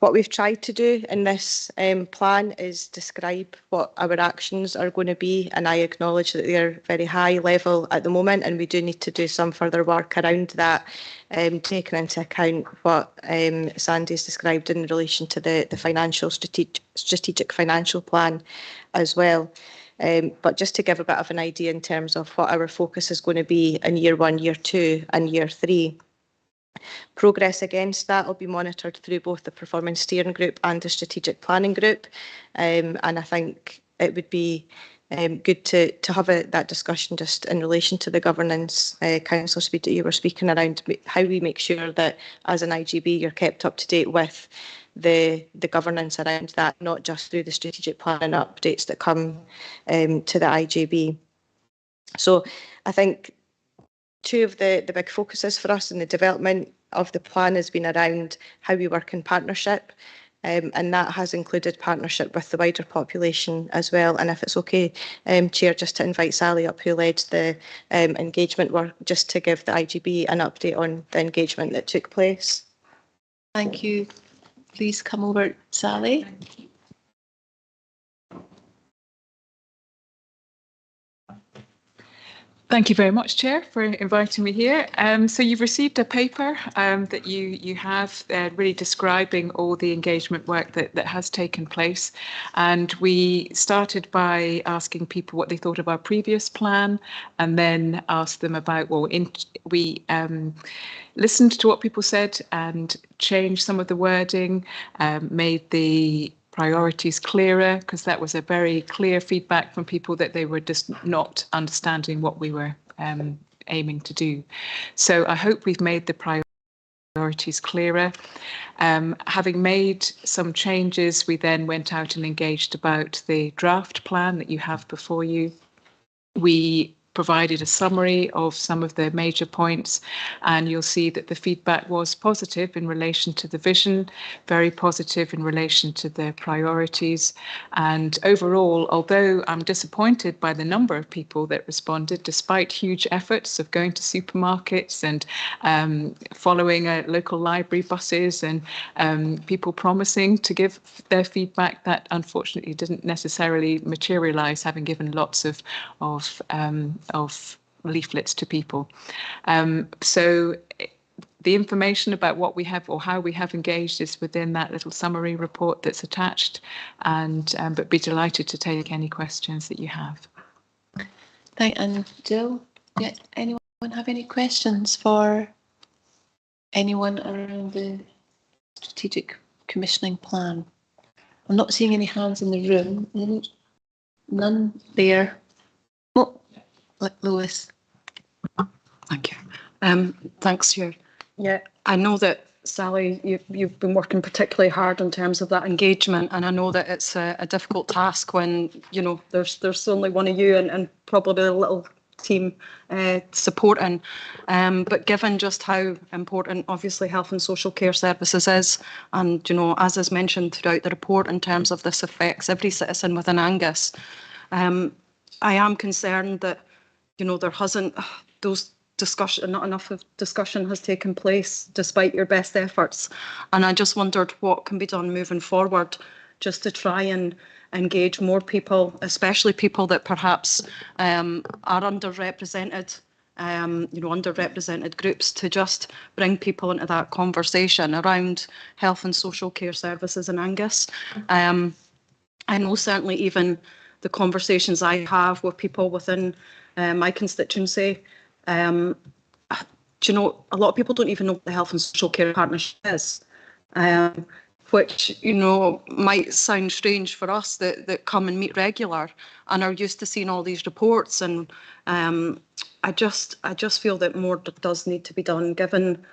What we've tried to do in this plan is describe what our actions are going to be, and I acknowledge that they're very high level at the moment, and we do need to do some further work around that, taking into account what Sandy's described in relation to the financial strategic financial plan as well. But just to give a bit of an idea in terms of what our focus is going to be in year 1, year 2 and year 3. Progress against that will be monitored through both the Performance Steering Group and the Strategic Planning Group. And I think it would be good to have that discussion just in relation to the governance, councillor Speed, that you were speaking around, how we make sure that as an IGB you're kept up to date with the governance around that, not just through the strategic plan and updates that come to the IGB. So I think two of the big focuses for us in the development of the plan has been around how we work in partnership, and that has included partnership with the wider population as well. And if it's okay, Chair, just to invite Sally up, who led the engagement work, just to give the IGB an update on the engagement that took place. Thank you. Please come over, Sally. Thank you very much, Chair, for inviting me here. So you've received a paper that you have really describing all the engagement work that has taken place. And we started by asking people what they thought of our previous plan, and then asked them about, we listened to what people said and changed some of the wording, made the priorities clearer, because that was a very clear feedback from people that they were just not understanding what we were aiming to do. So I hope we've made the priorities clearer. Having made some changes, we then went out and engaged about the draft plan that you have before you. We provided a summary of some of the major points, and you'll see that the feedback was positive in relation to the vision, very positive in relation to the priorities. And overall, although I'm disappointed by the number of people that responded, despite huge efforts of going to supermarkets and following local library buses and people promising to give their feedback, that unfortunately didn't necessarily materialise, having given lots of leaflets to people. So the information about what we have or how we have engaged is within that little summary report that's attached, and but be delighted to take any questions that you have. And Jill, anyone have any questions for anyone around the strategic commissioning plan? I'm not seeing any hands in the room. None there. Oh, Lewis. Thank you. Thanks, Chair. Yeah, I know that, Sally, you've been working particularly hard in terms of that engagement, and I know that it's a difficult task when, you know, there's only one of you and probably a little team supporting. But given just how important, obviously, health and social care services is, and, you know, as is mentioned throughout the report in terms of this affects every citizen within Angus, I am concerned that, you know, there hasn't not enough of discussion has taken place despite your best efforts. And I just wondered what can be done moving forward just to try and engage more people, especially people that perhaps are underrepresented, underrepresented groups, to just bring people into that conversation around health and social care services in Angus. I know certainly even the conversations I have with people within my constituency, do you know, a lot of people don't even know what the Health and Social Care Partnership is, which, you know, might sound strange for us that come and meet regular and are used to seeing all these reports. And I just feel that more does need to be done, given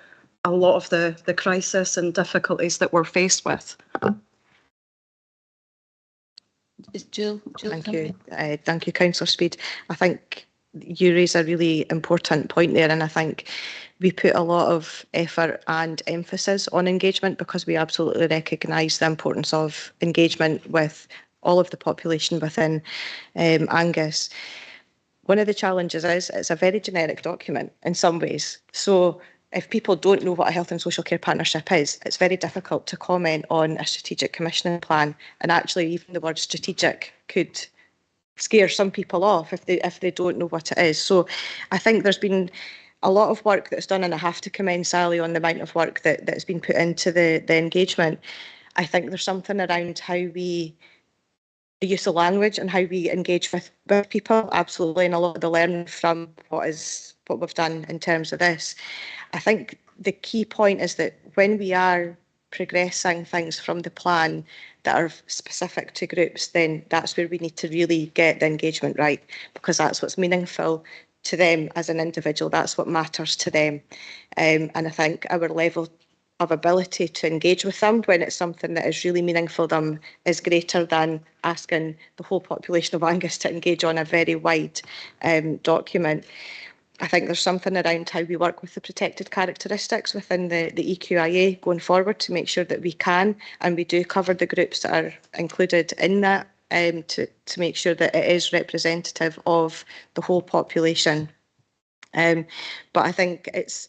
a lot of the crisis and difficulties that we're faced with. Jill, thank you. Thank you, Councillor Speed. I think you raise a really important point there, and I think we put a lot of effort and emphasis on engagement because we absolutely recognise the importance of engagement with all of the population within Angus. One of the challenges is it's a very generic document in some ways. So if people don't know what a health and social care partnership is, it's very difficult to comment on a strategic commissioning plan. And actually, even the word strategic could scare some people off if they don't know what it is. So I think there's been a lot of work that's done, and I have to commend Sally on the amount of work that's been put into the engagement. I think there's something around how we the use of language and how we engage with people, absolutely, and a lot of the learning from what we've done in terms of this. I think the key point is that when we are progressing things from the plan that are specific to groups, then that's where we need to really get the engagement right, because that's what's meaningful to them as an individual. That's what matters to them. And I think our level of ability to engage with them when it's something that is really meaningful to them is greater than asking the whole population of Angus to engage on a very wide document. I think there's something around how we work with the protected characteristics within the EQIA going forward to make sure that we can and we do cover the groups that are included in that, to make sure that it is representative of the whole population. But I think it's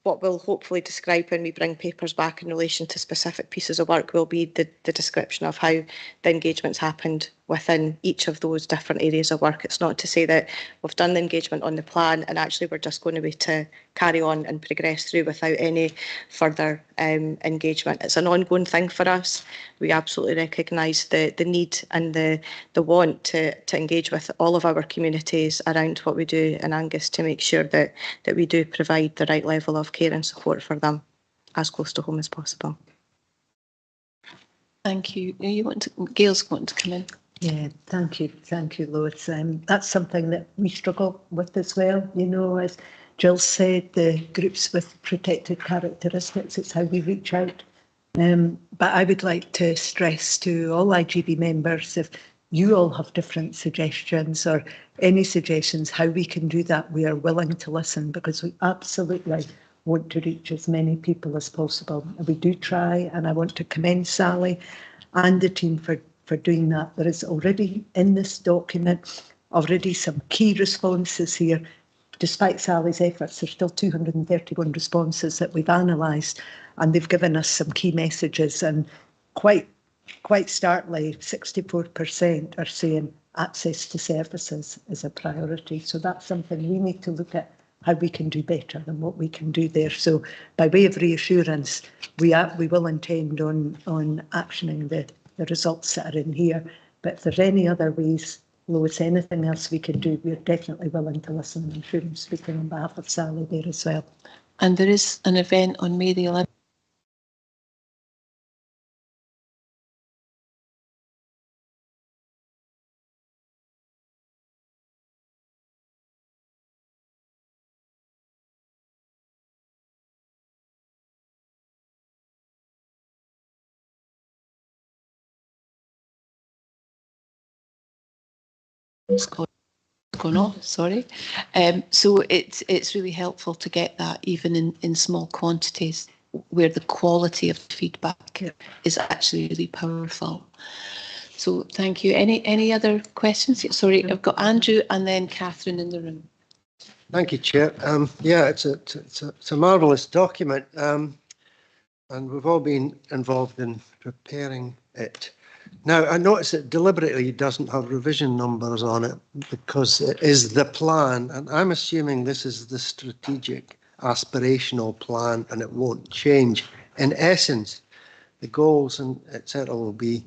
what we'll hopefully describe when we bring papers back in relation to specific pieces of work will be the description of how the engagements happened within each of those different areas of work. It's not to say that we've done the engagement on the plan and actually we're just going to be to carry on and progress through without any further engagement. It's an ongoing thing for us. We absolutely recognise the need and the want to engage with all of our communities around what we do in Angus to make sure that we do provide the right level of care and support for them as close to home as possible. Thank you. Gail's going to come in. Yeah, thank you, Lois. That's something that we struggle with as well. You know, as Jill said, the groups with protected characteristics, it's how we reach out. But I would like to stress to all IGB members, if you all have different suggestions or any suggestions how we can do that, we are willing to listen, because we absolutely want to reach as many people as possible. And we do try, and I want to commend Sally and the team for doing that. There is already in this document already some key responses here. Despite Sally's efforts, there's still 231 responses that we've analysed, and they've given us some key messages, and quite starkly 64% are saying access to services is a priority. So that's something we need to look at, how we can do better than what we can do there. So by way of reassurance, we will intend on actioning the results that are in here. But if there's any other ways, Lois, anything else we can do, we're definitely willing to listen. I'm sure I'm speaking on behalf of Sally there as well. And there is an event on May the 11th. Going on, sorry. So it's really helpful to get that even in small quantities where the quality of feedback is actually really powerful. So thank you. Any other questions? Sorry, I've got Andrew and then Catherine in the room. Thank you, Chair. Yeah, it's a marvellous document, and we've all been involved in preparing it. Now, I notice it deliberately doesn't have revision numbers on it because it is the plan, and I'm assuming this is the strategic aspirational plan and it won't change. In essence, the goals and etc. will be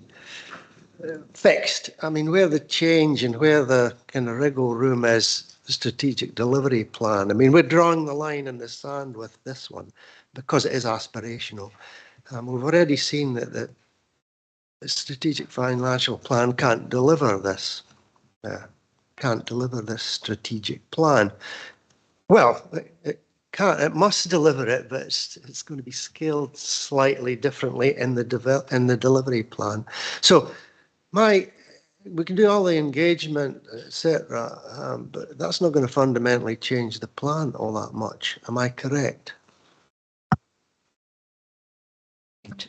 fixed. I mean, where the change and where the kind of wriggle room is the strategic delivery plan. I mean, we're drawing the line in the sand with this one because it is aspirational. We've already seen that the strategic financial plan can't deliver this. Can't deliver this strategic plan. Well, it can't. It must deliver it, but it's going to be scaled slightly differently in the delivery plan. So, we can do all the engagement, etc., but that's not going to fundamentally change the plan all that much. Am I correct?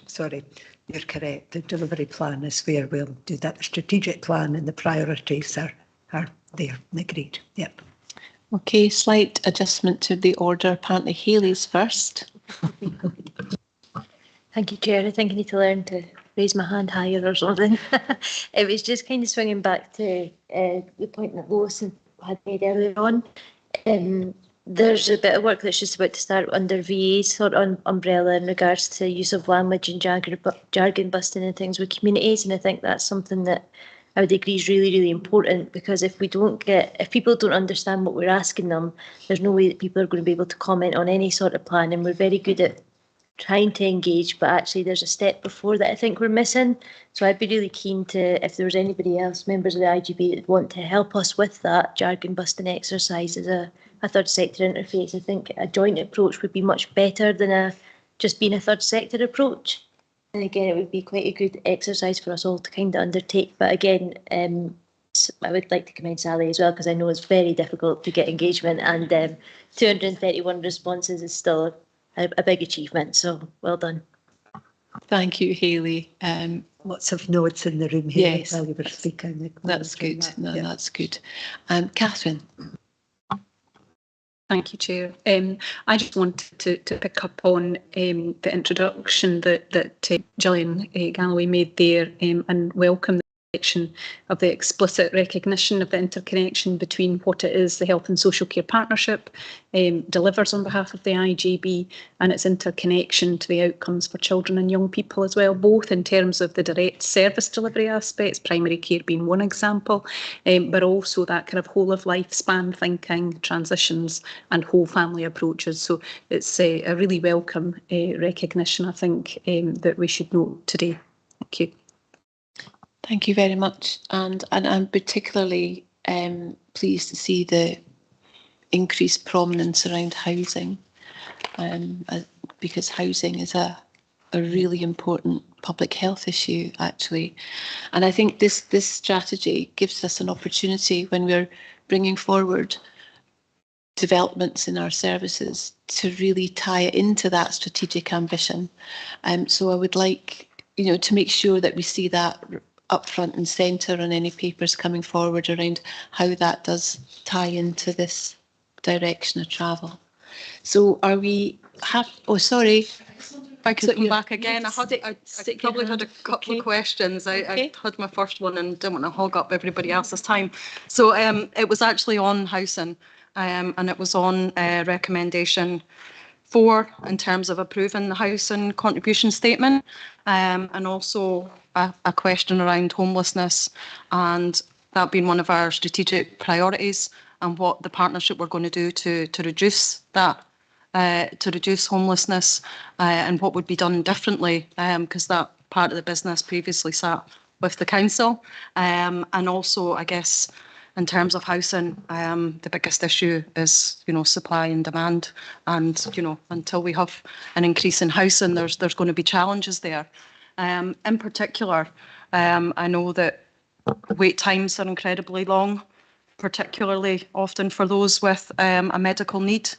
Sorry, you're correct. The delivery plan is where we'll do that. The strategic plan and the priorities are there and agreed. Yep. Okay, slight adjustment to the order. Apparently Hayley's first. Thank you, Chair. I think I need to learn to raise my hand higher or something. It was just kind of swinging back to the point that Lois had made earlier on. There's a bit of work that's just about to start under VA's sort of umbrella in regards to use of language and jargon busting and things with communities, and I think that's something that I would agree is really, really important, because if people don't understand what we're asking them, there's no way that people are going to be able to comment on any sort of plan, and we're very good at trying to engage, but actually there's a step before that I think we're missing. So I'd be really keen to, if there was anybody else, members of the IGB that want to help us with that jargon busting exercise as a third sector interface. I think a joint approach would be much better than just being a third sector approach. And again, it would be quite a good exercise for us all to kind of undertake. But again, I would like to commend Sally as well, because I know it's very difficult to get engagement, and 231 responses is still a big achievement. So well done. Thank you, Hayley. Lots of nods in the room here Yes, while you were speaking. that's good. No, Yeah. that's good. Catherine. Thank you, Chair. I just wanted to pick up on the introduction that Gillian Galloway made there, and welcome the section of the explicit recognition of the interconnection between what it is the Health and Social Care Partnership delivers on behalf of the IGB and its interconnection to the outcomes for children and young people as well, both in terms of the direct service delivery aspects, primary care being one example, but also that kind of whole of lifespan thinking, transitions and whole family approaches. So it's a really welcome recognition, I think, that we should note today. Thank you. Thank you very much. And I'm particularly pleased to see the increased prominence around housing, because housing is a really important public health issue, actually. And I think this strategy gives us an opportunity when we're bringing forward developments in our services to really tie it into that strategic ambition. So I would like, to make sure that we see that up front and centre on any papers coming forward around how that does tie into this direction of travel. So are we sorry. If I could come back again, I probably had a couple of questions. I had my first one and didn't want to hog up everybody else's time. So it was actually on housing, and it was on recommendation 4 in terms of approving the housing contribution statement, and also a question around homelessness, and that being one of our strategic priorities, and what the partnership we're going to do to reduce that, to reduce homelessness, and what would be done differently, because that part of the business previously sat with the council, and also I guess in terms of housing, the biggest issue is, supply and demand. And, until we have an increase in housing, there's going to be challenges there. In particular, I know that wait times are incredibly long, particularly often for those with a medical need,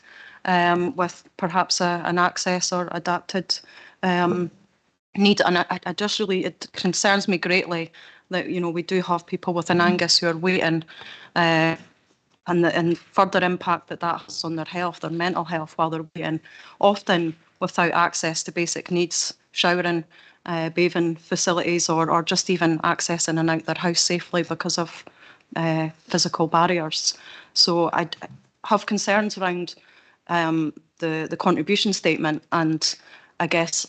with perhaps an access or adapted need. And it concerns me greatly that, we do have people with an Angus who are waiting, and further impact that has on their health, their mental health while they're waiting, often without access to basic needs, showering, bathing facilities, or just even access in and out their house safely because of physical barriers. So I have concerns around the contribution statement, and I guess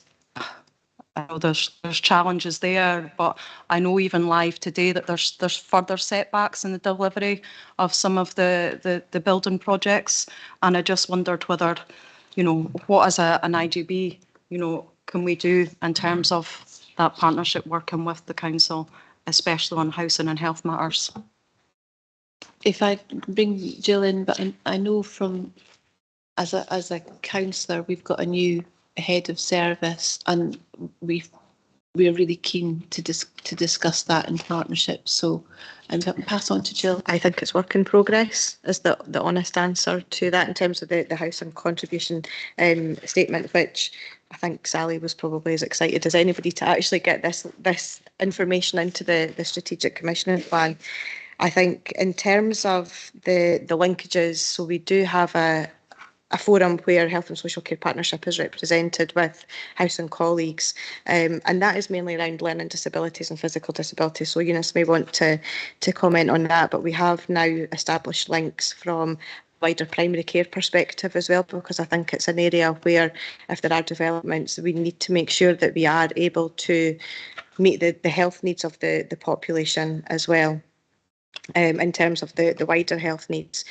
I know there's challenges there, but I know even live today that there's further setbacks in the delivery of some of the building projects, and I just wondered whether, what as an IGB, can we do in terms of that partnership working with the council, especially on housing and health matters. If I bring Jill in, but I know from as a councillor, we've got a new head of service, and we're really keen to discuss that in partnership. So I'm going to pass on to Jill. I think it's work in progress is the honest answer to that, in terms of the housing contribution statement, which I think Sally was probably as excited as anybody to actually get this information into the strategic commissioning plan. I think in terms of the linkages, so we do have a forum where Health and Social Care Partnership is represented with housing colleagues, and that is mainly around learning disabilities and physical disabilities. So Eunice may want to comment on that, but we have now established links from wider primary care perspective as well, because I think it's an area where if there are developments, we need to make sure that we are able to meet the health needs of the population as well, in terms of the wider health needs.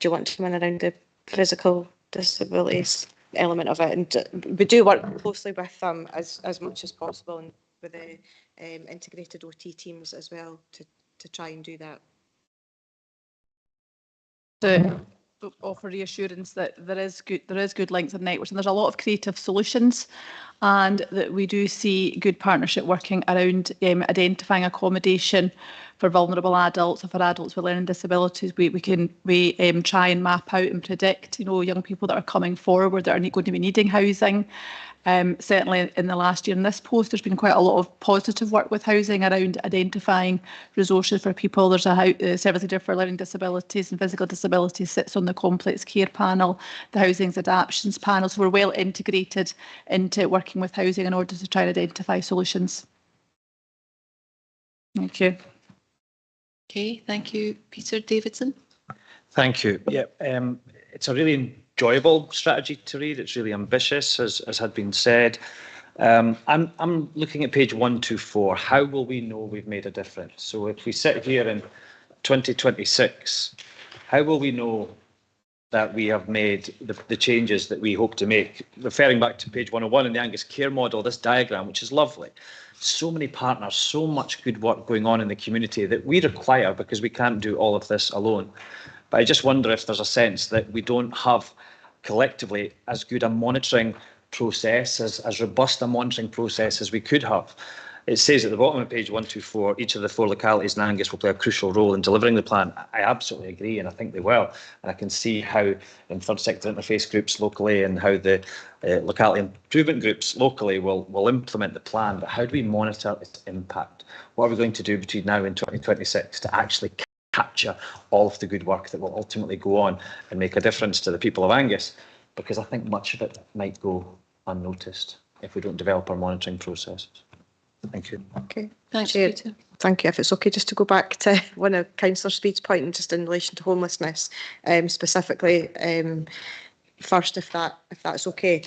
Do you want to come in around the physical disabilities? element of it. And we do work closely with them as much as possible, and with the integrated OT teams as well to try and do that. To offer reassurance that there is good links and networks, and there's a lot of creative solutions, and that we do see good partnership working around identifying accommodation for vulnerable adults or for adults with learning disabilities. We try and map out and predict, young people that are coming forward that are going to be needing housing. Certainly in the last year in this post, there's been quite a lot of positive work with housing around identifying resources for people. There's a service leader for learning disabilities and physical disabilities sits on the complex care panel, the housing's adaptations panel. So we're well integrated into working with housing in order to try and identify solutions. Thank you. Okay, thank you. Peter Davidson. Thank you. Yeah, it's a really enjoyable strategy to read. It's really ambitious, as had been said. I'm looking at page 124. How will we know we've made a difference? So if we sit here in 2026, how will we know that we have made the changes that we hope to make? Referring back to page 101 in the Angus Care model, this diagram, which is lovely. So many partners, so much good work going on in the community that we require, because we can't do all of this alone. But I just wonder if there's a sense that we don't have collectively as good a monitoring process, as robust a monitoring process as we could have. It says at the bottom of page 124, each of the 4 localities in Angus will play a crucial role in delivering the plan. I absolutely agree, and I think they will. And I can see how in third sector interface groups locally and how the locality improvement groups locally will implement the plan. But how do we monitor its impact? What are we going to do between now and 2026 to actually capture all of the good work that will ultimately go on and make a difference to the people of Angus? Because I think much of it might go unnoticed if we don't develop our monitoring processes. Thank you. Okay. Thanks, Chair, Peter. thank you. If it's okay, just to go back to one of Councillor Speed's point, and just in relation to homelessness, specifically, first, if that's okay.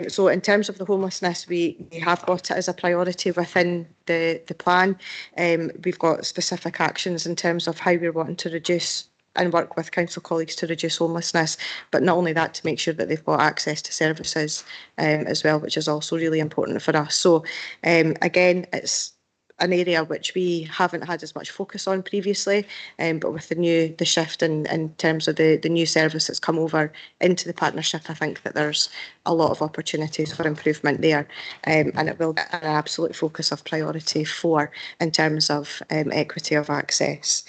So in terms of the homelessness, we have got it as a priority within the plan. We've got specific actions in terms of how we're wanting to reduce and work with council colleagues to reduce homelessness, but not only that, to make sure that they've got access to services as well, which is also really important for us. So again, it's an area which we haven't had as much focus on previously, but with the shift in terms of the new service that's come over into the partnership, I think that there's a lot of opportunities for improvement there, and it will get an absolute focus of priority 4 in terms of equity of access.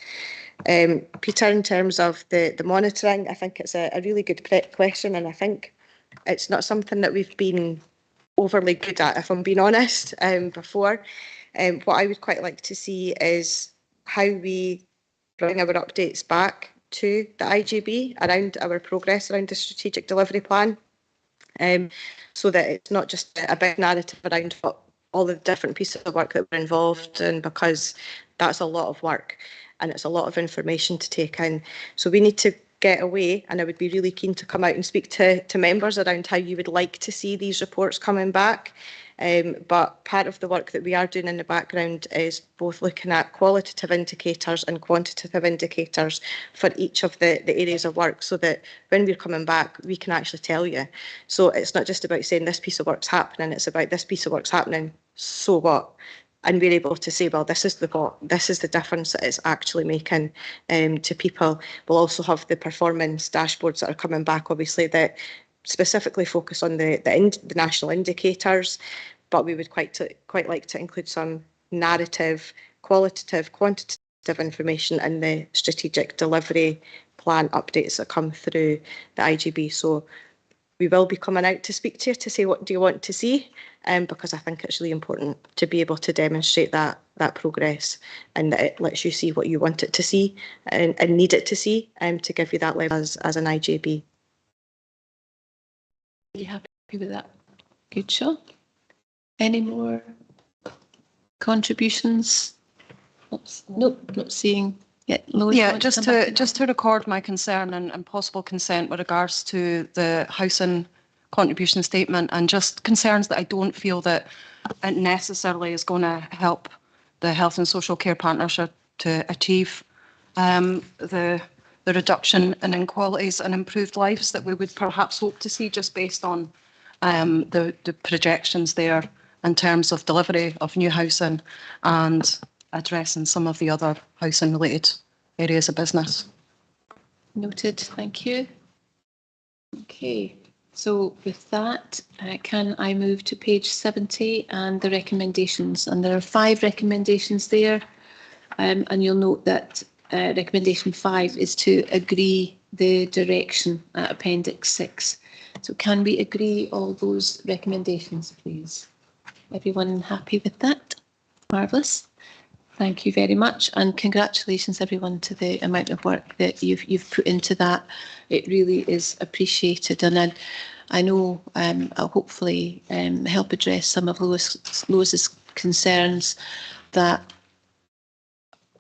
Peter, in terms of the monitoring, I think it's a really good question, and I think it's not something that we've been overly good at, if I'm being honest, before. What I would quite like to see is how we bring our updates back to the IGB around our progress around the strategic delivery plan, so that it's not just a big narrative around all the different pieces of work that we're involved in, because that's a lot of work and it's a lot of information to take in. So we need to get away, and I would be really keen to come out and speak to members around how you would like to see these reports coming back. But part of the work that we are doing in the background is both looking at qualitative indicators and quantitative indicators for each of the areas of work, so that when we're coming back, we can actually tell you. So it's not just about saying this piece of work's happening, it's about this piece of work's happening, so what? And we're able to say, well, this is the difference that it's actually making to people. We'll also have the performance dashboards that are coming back, obviously, that specifically focus on the national indicators, but we would quite like to include some narrative, qualitative, quantitative information in the strategic delivery plan updates that come through the IGB. So we will be coming out to speak to you to say, what do you want to see? Because I think it's really important to be able to demonstrate that progress, and that it lets you see what you want it to see and need it to see, to give you that level as an IGB. Are you happy with that? Good, sure. Any more contributions? Nope, not seeing. Yeah, Lois, Yeah, just to record my concern and possible consent with regards to the housing contribution statement, and just concerns that I don't feel that it necessarily is going to help the health and social care partnership to achieve the the reduction in inequalities and improved lives that we would perhaps hope to see just based on the projections there in terms of delivery of new housing and addressing some of the other housing related areas of business. Noted, thank you. Okay, so with that, can I move to page 70 and the recommendations? And there are 5 recommendations there. And you'll note that recommendation 5 is to agree the direction at Appendix 6. So can we agree all those recommendations, please? Everyone happy with that? Marvellous. Thank you very much, and congratulations everyone to the amount of work that you've put into that. It really is appreciated, and I know I'll hopefully help address some of Lois's concerns. That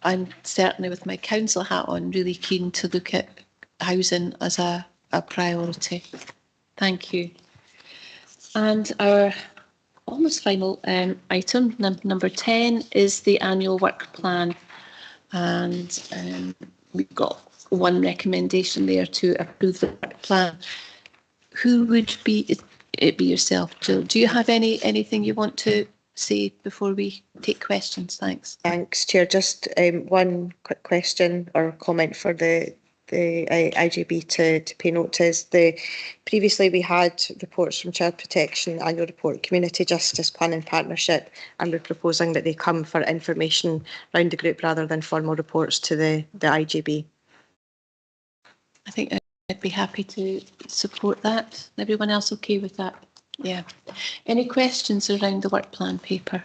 I'm certainly, with my council hat on, really keen to look at housing as a priority. Thank you. And our almost final item, number 10, is the annual work plan. And we've got one recommendation there to approve the work plan. Who would be it? Be yourself, Jill. Do you have anything you want to say before we take questions? Thanks. Thanks, Chair. Just one quick question or comment for the IGB to pay note to is previously we had reports from Child Protection, Annual Report, Community Justice Planning Partnership, and we're proposing that they come for information round the group rather than formal reports to the IGB. I think I'd be happy to support that. Everyone else okay with that? Yeah. Any questions around the work plan paper?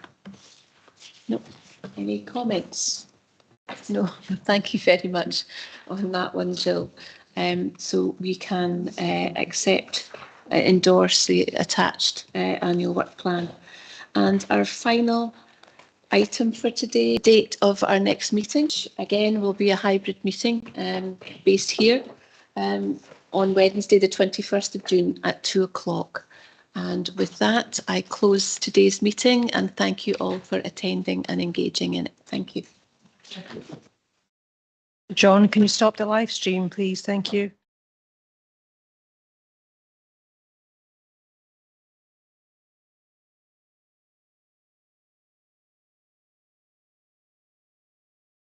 No. Any comments? No. Thank you very much on that one, Jill. So we can endorse the attached annual work plan. And our final item for today, date of our next meeting, again will be a hybrid meeting based here on Wednesday the 21st of June at 2 o'clock. And with that, I close today's meeting and thank you all for attending and engaging in it. Thank you. John, can you stop the live stream, please? Thank you.